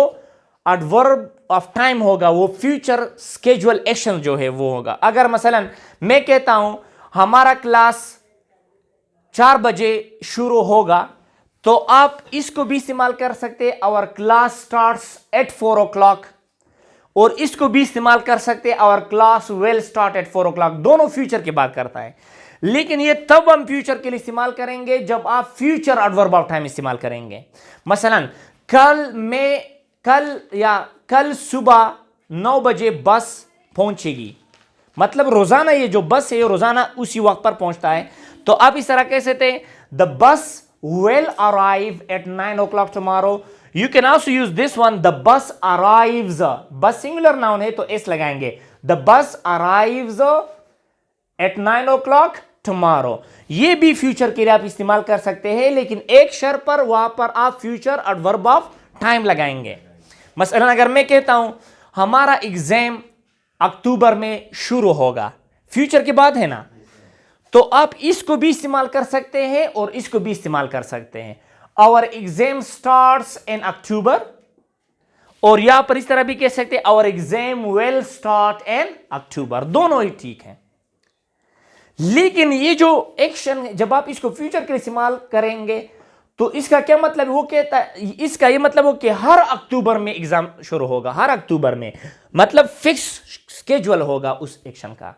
एडवर्ब ऑफ टाइम होगा, वो फ्यूचर स्केजुअल एक्शन जो है वो होगा। अगर मसलन मैं कहता हूं हमारा क्लास 4 बजे शुरू होगा तो आप इसको भी इस्तेमाल कर सकते हैं, our class starts at 4 o'clock, और इसको भी इस्तेमाल कर सकते हैं, our class will start at 4 o'clock। दोनों फ्यूचर की बात करता है, लेकिन ये तब हम फ्यूचर के लिए इस्तेमाल करेंगे जब आप फ्यूचर एडवर्ब ऑफ टाइम इस्तेमाल करेंगे। मसलन कल सुबह 9 बजे बस पहुंचेगी, मतलब रोजाना ये जो बस है ये रोजाना उसी वक्त पर पहुंचता है। तो आप इस तरह कह सकते हैं the bus will arrive at 9 o'clock tomorrow. You can also use this one, the bus arrives, bus singular noun है तो s लगाएंगे, the bus arrives at 9 o'clock tomorrow। ये भी फ्यूचर के लिए आप इस्तेमाल कर सकते हैं, लेकिन एक शर्त पर, वहां पर आप फ्यूचर एडवर्ब ऑफ टाइम लगाएंगे। मसलन अगर मैं कहता हूं हमारा एग्जाम अक्टूबर में शुरू होगा, फ्यूचर की बात है ना, तो आप इसको भी इस्तेमाल कर सकते हैं और इसको भी इस्तेमाल कर सकते हैं। Our exam starts in October, और यहां पर इस तरह भी कह सकते हैं our exam will start in October, दोनों ही ठीक हैं। लेकिन ये जो एक्शन है जब आप इसको फ्यूचर के लिए इस्तेमाल करेंगे तो इसका क्या मतलब, वो कहता है इसका ये मतलब हो कि हर अक्टूबर में एग्जाम शुरू होगा, हर अक्टूबर में, मतलब फिक्स स्केड्यूल होगा उस एक्शन का।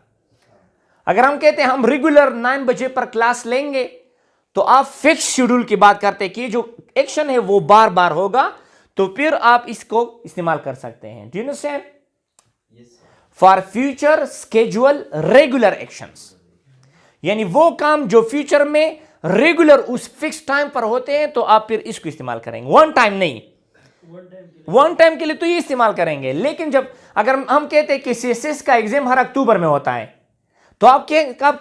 अगर हम कहते हैं हम रेगुलर 9 बजे पर क्लास लेंगे तो आप फिक्स शेड्यूल की बात करते हैं कि जो एक्शन है वो बार बार होगा, तो फिर आप इसको इस्तेमाल कर सकते हैं। Do you understand? For future schedule regular actions, यानी वो काम जो फ्यूचर में रेगुलर उस फिक्स टाइम पर होते हैं तो आप फिर इसको इस्तेमाल करेंगे, वन टाइम नहीं, वन टाइम के लिए तो ये इस्तेमाल करेंगे। लेकिन जब अगर हम कहते हैं कि सीएसएस का एग्जाम हर अक्टूबर में होता है तो आप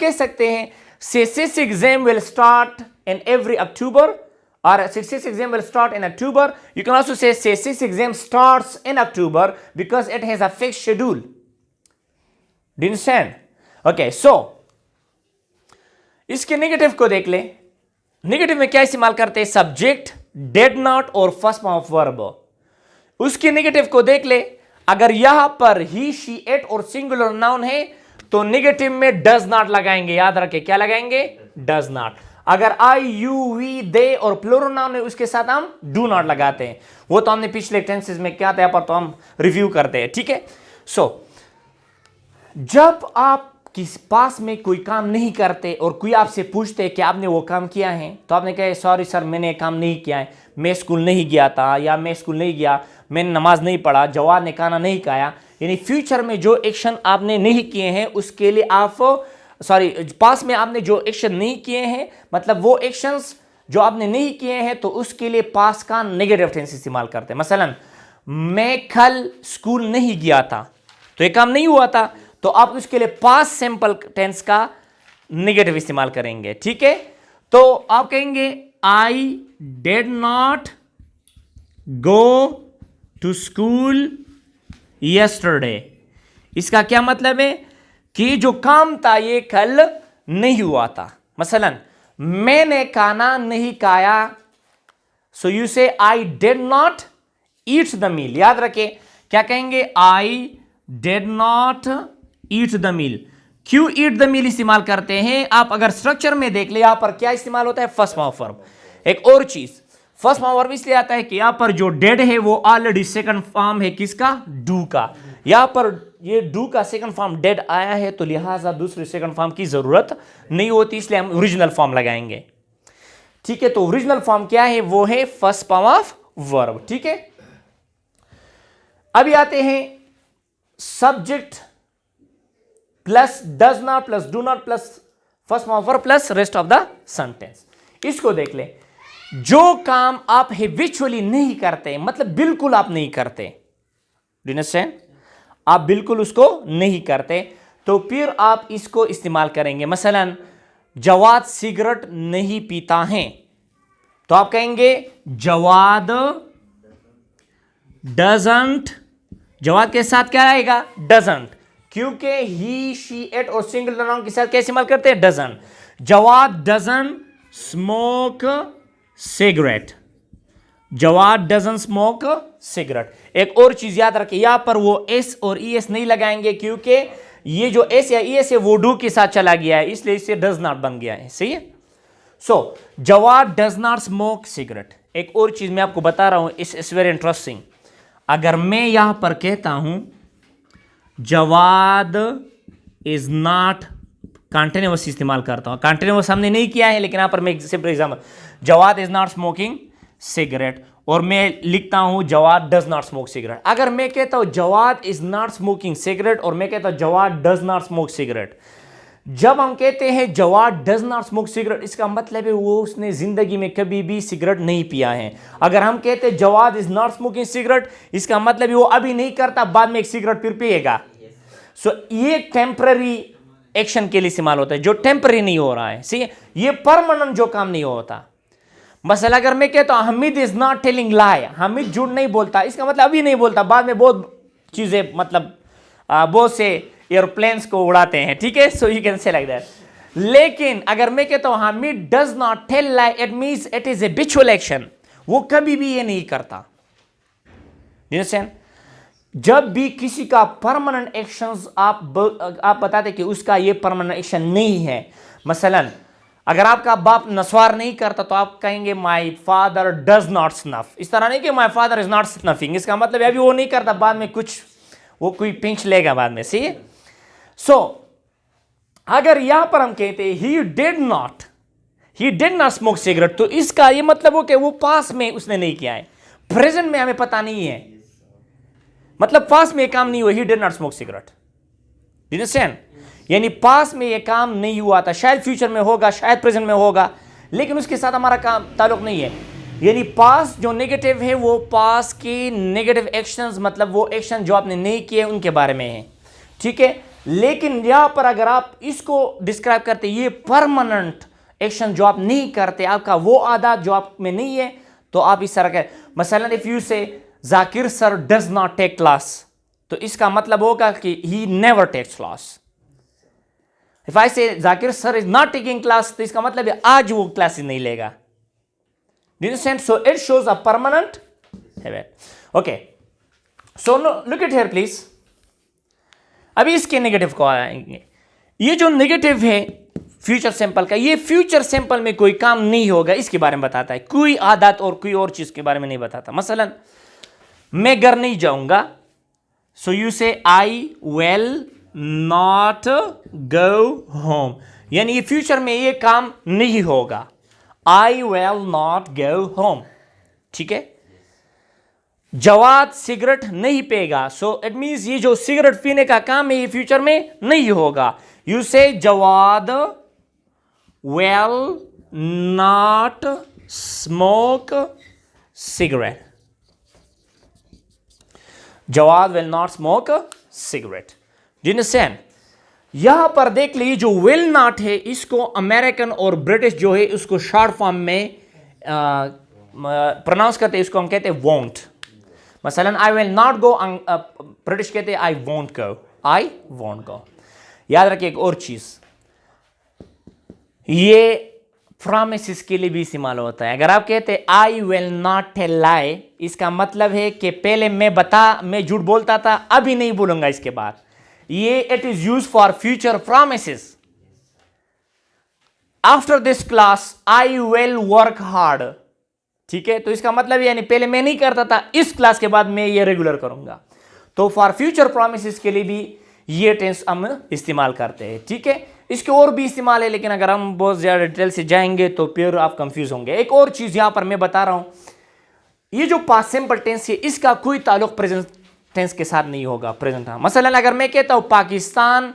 कह सकते हैं CSS exam will start in every October, और CSS exam will start in October. You can also say CSS exam starts in October because it has a fixed schedule. Do you understand? Okay, so इसके negative को देख ले। Negative में क्या इस्तेमाल करते हैं? सब्जेक्ट, डेड नॉट और फर्स्ट फॉर्म ऑफ वर्ब। उसके नेगेटिव को देख ले। अगर यहां पर ही, शी, इट और सिंगुलर नाउन है तो नेगेटिव में डज नॉट लगाएंगे, याद रखें क्या लगाएंगे? Does not. अगर आई, यू, वी, दे और प्लूरल नाउन है उसके साथ हम डू नॉट लगाते हैं, वो तो हमने पिछले टेंसेस में क्या था पर तो हम रिव्यू करते हैं, ठीक है। सो जब आप किस पास में कोई काम नहीं करते और कोई आपसे पूछते हैं कि आपने वो काम किया है, तो आपने कहा सॉरी सर मैंने काम नहीं किया है, मैं स्कूल नहीं गया था, या मैं स्कूल नहीं गया, मैंने नमाज नहीं पढ़ा, जवाद ने खाना नहीं खाया। यानी फ्यूचर में जो एक्शन आपने नहीं किए हैं उसके लिए आप पास में आपने जो एक्शन नहीं किए हैं, मतलब वो एक्शंस जो आपने नहीं किए हैं तो उसके लिए पास का नेगेटिव टेंस इस्तेमाल करते हैं। मसलन मैं कल स्कूल नहीं गया था, तो ये काम नहीं हुआ था, तो आप उसके लिए पास्ट सिंपल टेंस का नेगेटिव इस्तेमाल करेंगे, ठीक है। तो आप कहेंगे I did not go to school yesterday. इसका क्या मतलब है कि जो काम था ये कल नहीं हुआ था। मसलन मैंने खाना नहीं खाया, so you say I did not eat the meal. याद रखें क्या कहेंगे? I did not eat the meal. क्यों ईट द मील इस्तेमाल करते हैं? आप अगर स्ट्रक्चर में देख ले, यहां पर क्या इस्तेमाल होता है? First form of verb. एक और चीज, फर्स्ट फॉर्म वर्ब इसलिए आता है कि यहां पर जो डेड है वो ऑलरेडी सेकंड फॉर्म है किसका? डू का। यहां पर ये डू का सेकंड फॉर्म डेड आया है तो लिहाजा दूसरे सेकंड फॉर्म की जरूरत नहीं होती, इसलिए हम ओरिजिनल फॉर्म लगाएंगे, ठीक है। तो ओरिजिनल फॉर्म क्या है? वो है फर्स्ट फॉर्म ऑफ वर्ब, ठीक है। अभी आते हैं subject plus does not plus do not plus first form of verb plus rest of the sentence. इसको देख ले। जो काम आप हैबिचुअली नहीं करते, मतलब बिल्कुल आप नहीं करते, डू यू अंडरस्टैंड? आप बिल्कुल उसको नहीं करते, तो फिर आप इसको इस्तेमाल करेंगे। मसलन जवाद सिगरेट नहीं पीता है, तो आप कहेंगे जवाद डजंट, जवाद के साथ क्या आएगा? डजंट। क्योंकि ही शी इट और सिंगल प्रोनाउन के साथ कैसे इस्तेमाल करते हैं? Doesn't. Jawad doesn't smoke cigarette. Jawad doesn't smoke cigarette. एक और चीज याद रखें, यहां पर वो एस और ई एस नहीं लगाएंगे क्योंकि ये जो एस या ई एस है वो डू के साथ चला गया है, इसलिए इससे डज नॉट बन गया है। सही है। So Jawad does not smoke cigarette. एक और चीज मैं आपको बता रहा हूं, इट्स वेरी इंटरेस्टिंग। अगर मैं यहां पर कहता हूं जवाद इज नॉट, कंटिन्यूअस इस्तेमाल करता हूं, कंटिन्यूअस हमने नहीं किया है लेकिन यहां पर मैं simple example, Jawad is not smoking cigarette, और मैं लिखता हूं Jawad does not smoke cigarette. अगर मैं कहता हूं Jawad is not smoking cigarette और मैं कहता हूं Jawad does not smoke cigarette, जब हम कहते हैं Jawad does not smoke cigarette, इसका मतलब है वो उसने जिंदगी में कभी भी सिगरेट नहीं पिया है। अगर हम कहते हैं Jawad is not smoking cigarette, इसका मतलब है वो अभी नहीं करता, बाद में एक सिगरेट फिर पिएगा। सो ये टेम्पररी एक्शन के लिए इस्तेमाल होता है, जो टेम्पररी नहीं हो रहा है। सही है। ये परमानेंट जो काम नहीं होता। मसला अगर मैं कहता हूं हमीद इज नॉट टेलिंग लाई, हमीद झूठ नहीं बोलता, इसका मतलब अभी नहीं बोलता, बाद में बहुत चीजें, मतलब बहुत से एयरप्लेन्स को उड़ाते हैं। ठीक है। So you can say like that. लेकिन अगर मैं कहता हूं Hamid does not tell lie, it means it is a habitual action, वो कभी भी ये नहीं करता। जब भी किसी का परमानेंट एक्शंस आप बताते कि उसका ये परमानेंट एक्शन नहीं है, मसलन अगर आपका बाप नस्वार नहीं करता तो आप कहेंगे my father does not snuff. इस तरह नहीं कि माय फादर इज नॉट स्नफिंग, इसका मतलब अभी वो नहीं करता, बाद में कुछ वो कोई पिंच लेगा बाद में। सी सो अगर यहां पर हम कहते हैं he did not smoke cigarette, तो इसका ये मतलब हो कि वो पास में उसने नहीं किया है, प्रेजेंट में हमें पता नहीं है, मतलब पास में ये काम नहीं हुआ, he did not smoke cigarette. Understand? यानी पास में ये काम नहीं हुआ था, शायद फ्यूचर में होगा, शायद प्रेजेंट में होगा, लेकिन उसके साथ हमारा काम ताल्लुक नहीं है। यानी पास जो नेगेटिव है वो पास की नेगेटिव एक्शंस, मतलब वो एक्शन जो आपने नहीं किए उनके बारे में है। ठीक है। लेकिन यहां पर अगर आप इसको डिस्क्राइब करते ये परमानेंट एक्शन जो आप नहीं करते, आपका वो आदत जो आप में नहीं है, तो आप इस तरह के, मसलन if you say Zakir sir does not take class, तो इसका मतलब होगा कि he never takes class. If I say Zakir sir is not taking class, तो इसका मतलब है आज वो क्लासेस नहीं लेगा। So it shows a permanent habit. Okay. So look at here please. अभी इसके नेगेटिव को आएंगे। ये जो नेगेटिव है फ्यूचर सिंपल का, ये फ्यूचर सिंपल में कोई काम नहीं होगा इसके बारे में बताता है, कोई आदत और कोई और चीज के बारे में नहीं बताता। मसलन मैं घर नहीं जाऊंगा, सो you say I will not go home, यानी ये फ्यूचर में ये काम नहीं होगा, आई विल नॉट गो होम। ठीक है। जवाद सिगरेट नहीं पिएगा, सो इट मींस ये जो सिगरेट पीने का काम है ये फ्यूचर में नहीं होगा। You say Jawad will not smoke cigarette, Jawad will not smoke cigarette. Do you understand? यहां पर देख लीजिए जो विल नॉट है, इसको अमेरिकन और ब्रिटिश जो है उसको शॉर्ट फॉर्म में प्रोनाउंस करते हैं, इसको हम कहते हैं वोंट। मसलन आई विल नॉट गो, ब्रिटिश कहते हैं आई वोंट गो, आई वोंट गो। याद रखिए एक और चीज, ये प्रॉमिसेस के लिए भी इस्तेमाल होता है। अगर आप कहते हैं I will not tell lie, इसका मतलब है कि पहले मैं झूठ बोलता था, अभी नहीं बोलूंगा इसके बाद। ये it is use for future promises. After this class I will work hard. ठीक है। तो इसका मतलब यानी पहले मैं नहीं करता था, इस क्लास के बाद मैं ये रेगुलर करूंगा। तो फॉर फ्यूचर प्रॉमिसेस के लिए भी ये टेंस हम इस्तेमाल करते हैं। ठीक है। इसके और भी इस्तेमाल है, लेकिन अगर हम बहुत ज्यादा डिटेल से जाएंगे तो फिर आप कंफ्यूज होंगे। एक और चीज यहां पर मैं बता रहा हूं, ये जो पास्ट सिंपल टेंस है इसका कोई ताल्लुक प्रेजेंट टेंस के साथ नहीं होगा। प्रेजेंट मसलन अगर मैं कहता हूं Pakistan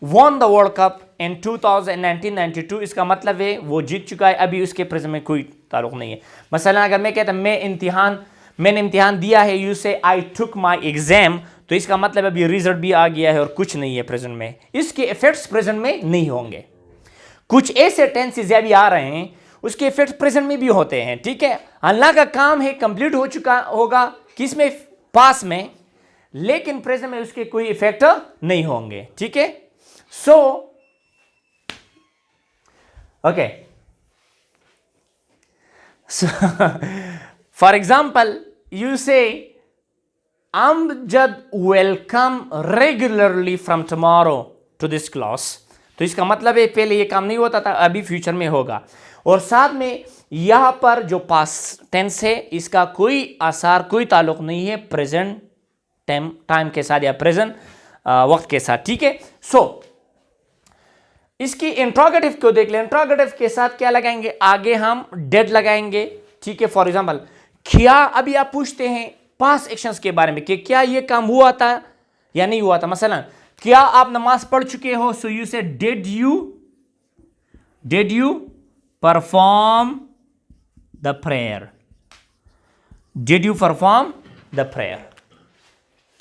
won the world cup in 1992, इसका मतलब है वो जीत चुका है, अभी उसके प्रेजेंट में कोई ताल्लुक नहीं है। मसलन अगर मैं कहता मैंने इम्तिहान दिया है, you say I took my exam, तो इसका मतलब अभी रिजल्ट भी आ गया है और कुछ नहीं है प्रेजेंट में, इसके इफेक्ट्स प्रेजेंट में नहीं होंगे। कुछ ऐसे टेंसेस अभी आ रहे हैं उसके इफेक्ट प्रेजेंट में भी होते हैं। ठीक है। अल्लाह का काम है कंप्लीट हो चुका होगा किसमें, पास में, लेकिन प्रेजेंट में उसके कोई इफेक्ट नहीं होंगे, ठीक है। So okay, for example you से Amjad will come regularly from tomorrow to this class। तो इसका मतलब है पहले ये काम नहीं होता था, अभी फ्यूचर में होगा। और साथ में यहां पर जो पास टेंस है इसका कोई आसार, कोई ताल्लुक नहीं है प्रेजेंट टाइम के साथ या प्रेजेंट वक्त के साथ, ठीक है। सो इसकी इंट्रोगेटिव को देख लें। इंट्रोगेटिव के साथ क्या लगाएंगे, आगे हम डेड लगाएंगे, ठीक है। फॉर एग्जाम्पल क्या, अभी आप पूछते हैं पास्ट एक्शंस के बारे में कि क्या ये काम हुआ था या नहीं हुआ था। मसलन क्या आप नमाज पढ़ चुके हो, सो यू से did you perform the prayer, did you perform the prayer,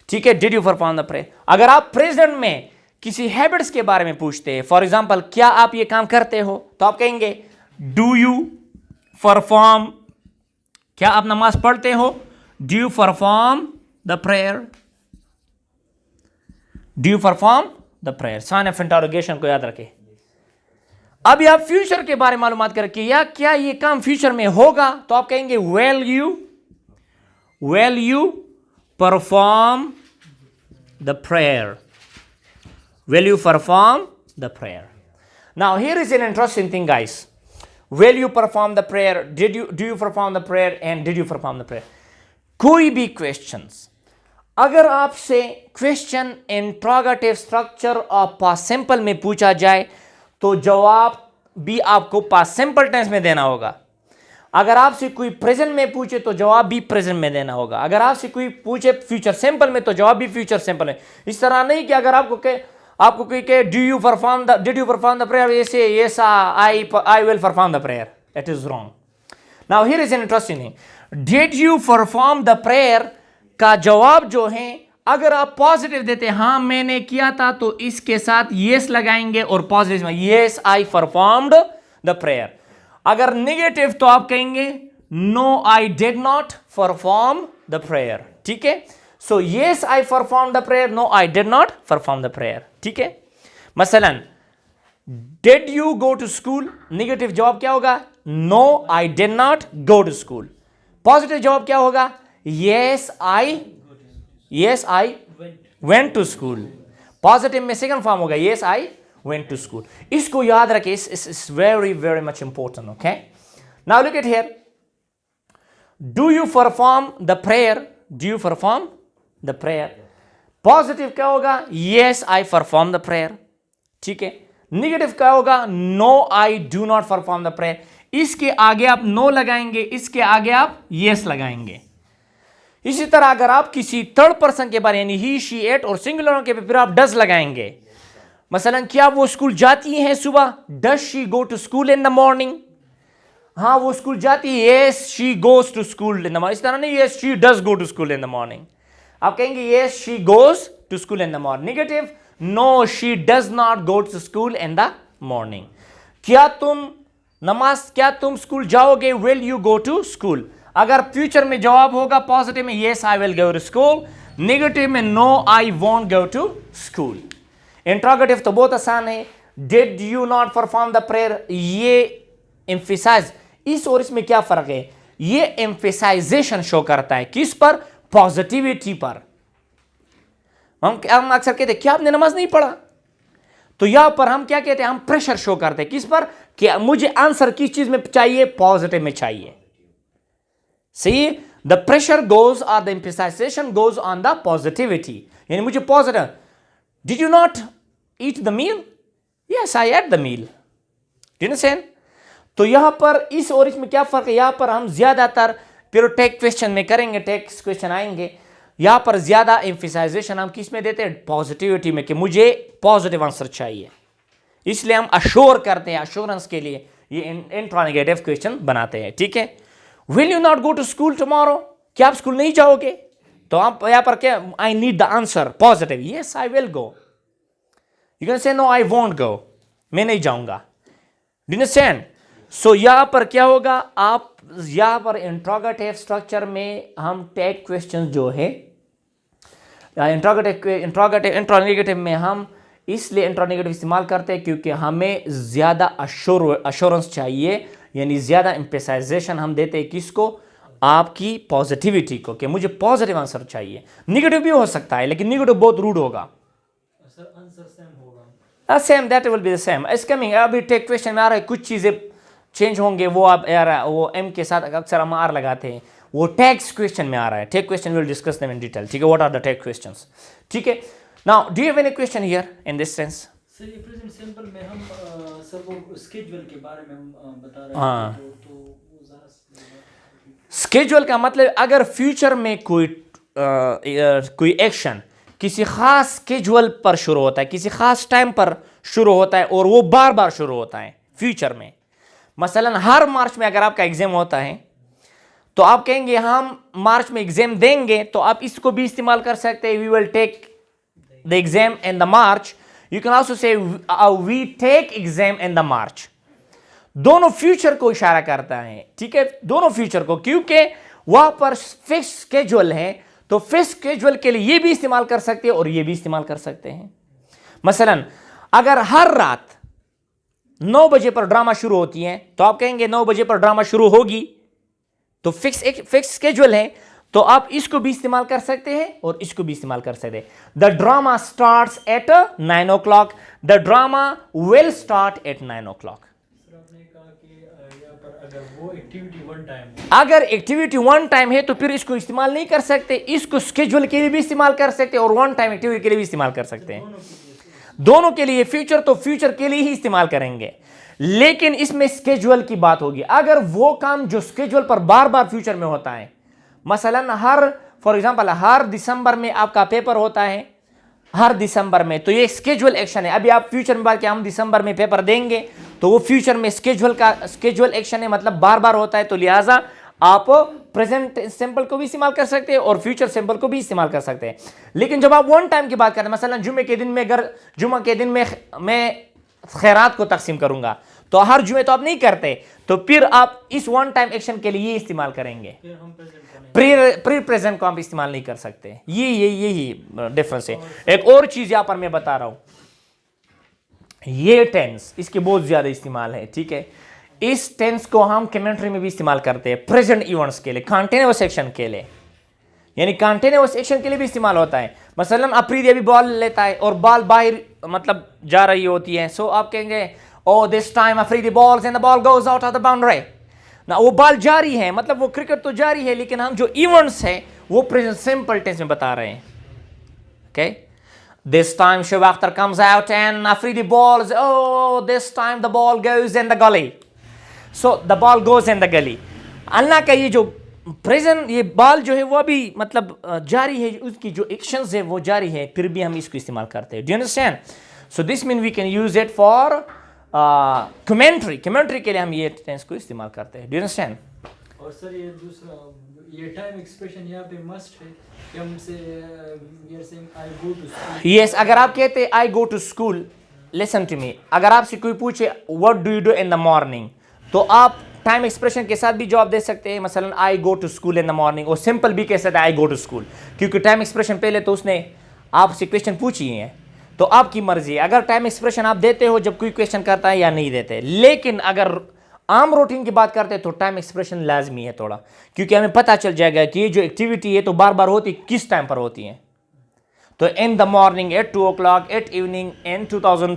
ठीक है, did you perform the prayer. अगर आप प्रेजेंट में किसी हैबिट्स के बारे में पूछते हैं, फॉर एग्जाम्पल क्या आप ये काम करते हो, तो आप कहेंगे डू यू परफॉर्म, क्या आप नमाज पढ़ते हो, do you perform the prayer, do you perform the prayer. Sign of interrogation को याद रखें। अभी आप फ्यूचर के बारे में मालूमात करके या क्या ये काम फ्यूचर में होगा, तो आप कहेंगे well you perform the prayer, will you perform the prayer। Now here is an interesting thing guys, will you perform the prayer, do you perform the prayer and did you perform the prayer। कोई भी questions अगर आपसे question interrogative structure और past simple में पूछा जाए तो जवाब भी आपको पास्ट सिंपल टेंस में देना होगा। अगर आपसे कोई प्रेजेंट में पूछे तो जवाब भी प्रेजेंट में देना होगा। अगर आपसे कोई पूछे फ्यूचर सिंपल में तो जवाब भी फ्यूचर सिंपल में। इस तरह नहीं कि अगर आपको कोई कहे did you perform the prayer, ऐसे yes I will perform the prayer, it is wrong. Now here is an interesting thing, did you perform the prayer का जवाब जो है, अगर आप पॉजिटिव देते हाँ मैंने किया था, तो इसके साथ यस लगाएंगे और पॉजिटिव में yes I performed the prayer. अगर नेगेटिव तो आप कहेंगे no I did not perform the prayer, ठीक है। So yes I perform the prayer, no I did not perform the prayer, ठीक है। मसलन did you go to school, negative जवाब क्या होगा, no I did not go to school. Positive जवाब क्या होगा, yes I went to school. Positive में सेकंड फॉर्म होगा yes I went to school. इसको याद रखें, is very very much important, okay. Now look at here, do you perform the prayer, do you perform the prayer. Positive क्या होगा, yes I perform the prayer, ठीक है। Negative क्या होगा, no I do not perform the prayer. इसके आगे आप no लगाएंगे, इसके आगे आप यस लगाएंगे। इसी तरह अगर आप किसी थर्ड पर्सन के बारे यानी ही शी इट और सिंगुलर के फिर आप डज लगाएंगे। मसलन क्या वो स्कूल जाती हैं सुबह, does she go to school in the morning, हाँ वो स्कूल जाती है, yes she goes to school in the morning. इस तरह नहीं yes she does go to school in the morning, आप कहेंगे yes she goes to school in the morning. Negative, no she does not go to school in the morning. क्या तुम school जाओगे, will you go to school. अगर future में जवाब होगा positive में yes I will go to school, negative में no I won't go to school. Interrogative तो बहुत आसान है, did you not perform the prayer, ये एम्फेसाइज, इस और इसमें क्या फर्क है, ये एम्फेसाइजेशन शो करता है किस पर, पॉजिटिविटी पर। हम अक्सर कहते हैं क्या आपने नमाज नहीं पढ़ा, तो यहां पर हम क्या कहते हैं, हम प्रेशर शो करते हैं किस पर, कि मुझे आंसर किस चीज में चाहिए, पॉजिटिव में चाहिए। See, the pressure goes or the emphasization goes on the positivity. यानी मुझे positive, did you not eat the meal? Yes, I ate the meal. Do you understand? तो यहां पर इस और इसमें क्या फर्क है, यहां पर हम ज्यादातर फिर टेक क्वेश्चन में करेंगे, टेक्स्ट क्वेश्चन आएंगे, यहां पर ज्यादा एम्फेसाइजेशन हम किस में देते हैं, पॉजिटिविटी में, कि मुझे पॉजिटिव आंसर चाहिए। इसलिए हम अश्योर करते हैं, अश्योरेंस के लिए ये इंट्रोगेटिव क्वेश्चन बनाते हैं, ठीक है। Will you not go to school tomorrow, क्या आप स्कूल नहीं जाओगे, तो आप यहां पर क्या, I need the answer positive, yes I will go. You can say no I won't go, मैं नहीं जाऊंगा। Do you understand. सो यहां पर क्या होगा, आप यहां पर इंट्रोगेटिव स्ट्रक्चर में हम टैग क्वेश्चन जो है इंट्रोगेटिव में हम इसलिए इंट्रोगेटिव इस्तेमाल करते हैं क्योंकि हमें ज़्यादा अश्योरेंस चाहिए, यानी ज़्यादा एम्फेसाइजेशन हम देते हैं किसको, आपकी पॉजिटिविटी को, कि मुझे पॉजिटिव आंसर चाहिए। निगेटिव भी हो सकता है लेकिन निगेटिव बहुत रूड होगा। सर आंसर सेम होगा। Same, that will be the same. It's coming, अभी टेक क्वेश्चन में आ रहा है, कुछ चीज़ें चेंज होंगे, वो आप यार वो एम के साथ अक्सर हम आर लगाते हैं, वो टैक्स क्वेश्चन में आ रहा है। Tag question will discuss them in detail, ठीक है, what are the tag questions, ठीक है। Now do you have any question here in this sense? Sir ये प्रेजेंट सिंपल में हम सर वो स्केड्यूल के बारे में हम बता रहे हाँ। हैं, तो वो ज़रा स्केड्यूल का मतलब अगर फ्यूचर में कोई एक्शन किसी खास स्केड्यूल पर शुरू होता है, किसी खास टाइम पर शुरू होता है और वो बार बार शुरू होता है फ्यूचर में, मसलन हर मार्च में अगर आपका एग्जाम होता है तो आप कहेंगे हम मार्च में एग्जाम देंगे, तो आप इसको भी इस्तेमाल कर सकते हैं, we will take the exam in the March. You can also say we take exam in the March. दोनों फ्यूचर को इशारा करता है, ठीक है, दोनों फ्यूचर को, क्योंकि वहां पर फिक्स स्केड्यूल है, तो फिक्स स्केड्यूल के लिए ये भी इस्तेमाल कर सकते हैं और ये भी इस्तेमाल कर सकते हैं। मसलन अगर हर रात 9 बजे पर ड्रामा शुरू होती है तो आप कहेंगे 9 बजे पर ड्रामा शुरू होगी, तो फिक्स स्केड्यूल है, तो आप इसको भी इस्तेमाल कर सकते हैं और इसको भी इस्तेमाल कर सकते हैं। The drama starts at 9 o'clock, the drama will start eight 9 o'clock। Sir आपने कहा कि यहाँ पर अगर वो एक्टिविटी वन टाइम है, अगर एक्टिविटी वन टाइम है तो फिर इसको इस्तेमाल नहीं कर सकते, इसको स्केड्यूल के लिए भी इस्तेमाल कर सकते और वन टाइम एक्टिविटी के लिए भी इस्तेमाल कर सकते हैं। दोनों के लिए फ्यूचर तो फ्यूचर के लिए ही इस्तेमाल करेंगे, लेकिन इसमें स्केड्यूल की बात होगी। अगर वो काम जो स्केड्यूल पर बार बार फ्यूचर में होता है, मसलन फॉर एग्जांपल हर दिसंबर में आपका पेपर होता है, हर दिसंबर में, तो ये स्केड्यूल एक्शन है। अभी आप फ्यूचर में बात कि हम दिसंबर में पेपर देंगे, तो वो फ्यूचर में स्केड्यूल एक्शन है, मतलब बार बार होता है, तो लिहाजा आप प्रेजेंट सिंपल को भी इस्तेमाल कर सकते हैं और फ्यूचर सिंपल को भी इस्तेमाल कर सकते हैं। लेकिन जब आप वन टाइम की बात करते हैं, मसलन जुम्मे के दिन में, अगर जुम्मे के दिन में मैं खैरात को तकसीम करूंगा, तो हर जुम्मे तो आप नहीं करते, तो फिर आप इस वन टाइम एक्शन के लिए ये इस्तेमाल करेंगे, फिर हम प्रेजेंट करें। प्री प्रेजेंट को आप इस्तेमाल नहीं कर सकते। यही डिफरेंस है। एक और चीज यहां पर मैं बता रहा हूं, ये टेंस, इसके बहुत ज्यादा इस्तेमाल है, ठीक है। इस टेंस को हम कमेंट्री में भी इस्तेमाल करते हैं, प्रेजेंट इवेंट्स के लिए, कंटीन्यूअस एक्शन के लिए, यानी कंटीन्यूअस एक्शन के लिए भी इस्तेमाल होता है। मसलन अफरीदी अभी बॉल लेता है और बॉल बाहर मतलब जा रही होती है, सो आप कहेंगे oh this time Afridi bowls and the ball goes out of the boundary ना, वो बॉल जारी है, मतलब वो क्रिकेट तो जारी है, लेकिन हम जो इवेंट्स है वो प्रेजेंट सिंपल टेंस में बता रहे हैं। Okay, this time Shoaib Akhtar comes out and Afridi bowls, oh this time the ball goes in the gully, so the ball goes in the gully. Allah का ये जो प्रेजेंट, ये बॉल जो है वो अभी मतलब जारी है, उसकी जो एक्शंस है वो जारी है, फिर भी हम इसको इस्तेमाल करते हैं। Do you understand? So this mean we can use it for commentary के लिए हम ये टेंस को इस्तेमाल करते हैं। Do you understand? और सर ये दूसरा, ये टाइम एक्सप्रेशन यहाँ पे मस्ट है कि हमसे we are saying I go to school. Yes, अगर आप कहते हैं I go to school, listen to me, अगर आपसे कोई पूछे what do you do in the morning, तो आप टाइम एक्सप्रेशन के साथ भी जवाब दे सकते हैं, मसलन I go to school in the morning, और सिंपल भी कह सकते हैं आई गो टू स्कूल, क्योंकि टाइम एक्सप्रेशन पहले तो उसने आपसे क्वेश्चन पूछी है, तो आपकी मर्जी है अगर टाइम एक्सप्रेशन आप देते हो जब कोई क्वेश्चन करता है या नहीं देते। लेकिन अगर आम रूटीन की बात करते हैं तो टाइम एक्सप्रेशन लाजमी है थोड़ा, क्योंकि हमें पता चल जाएगा कि ये जो एक्टिविटी है तो बार बार होती किस टाइम पर होती है। तो in the morning, at 2 o'clock, at evening, in 2000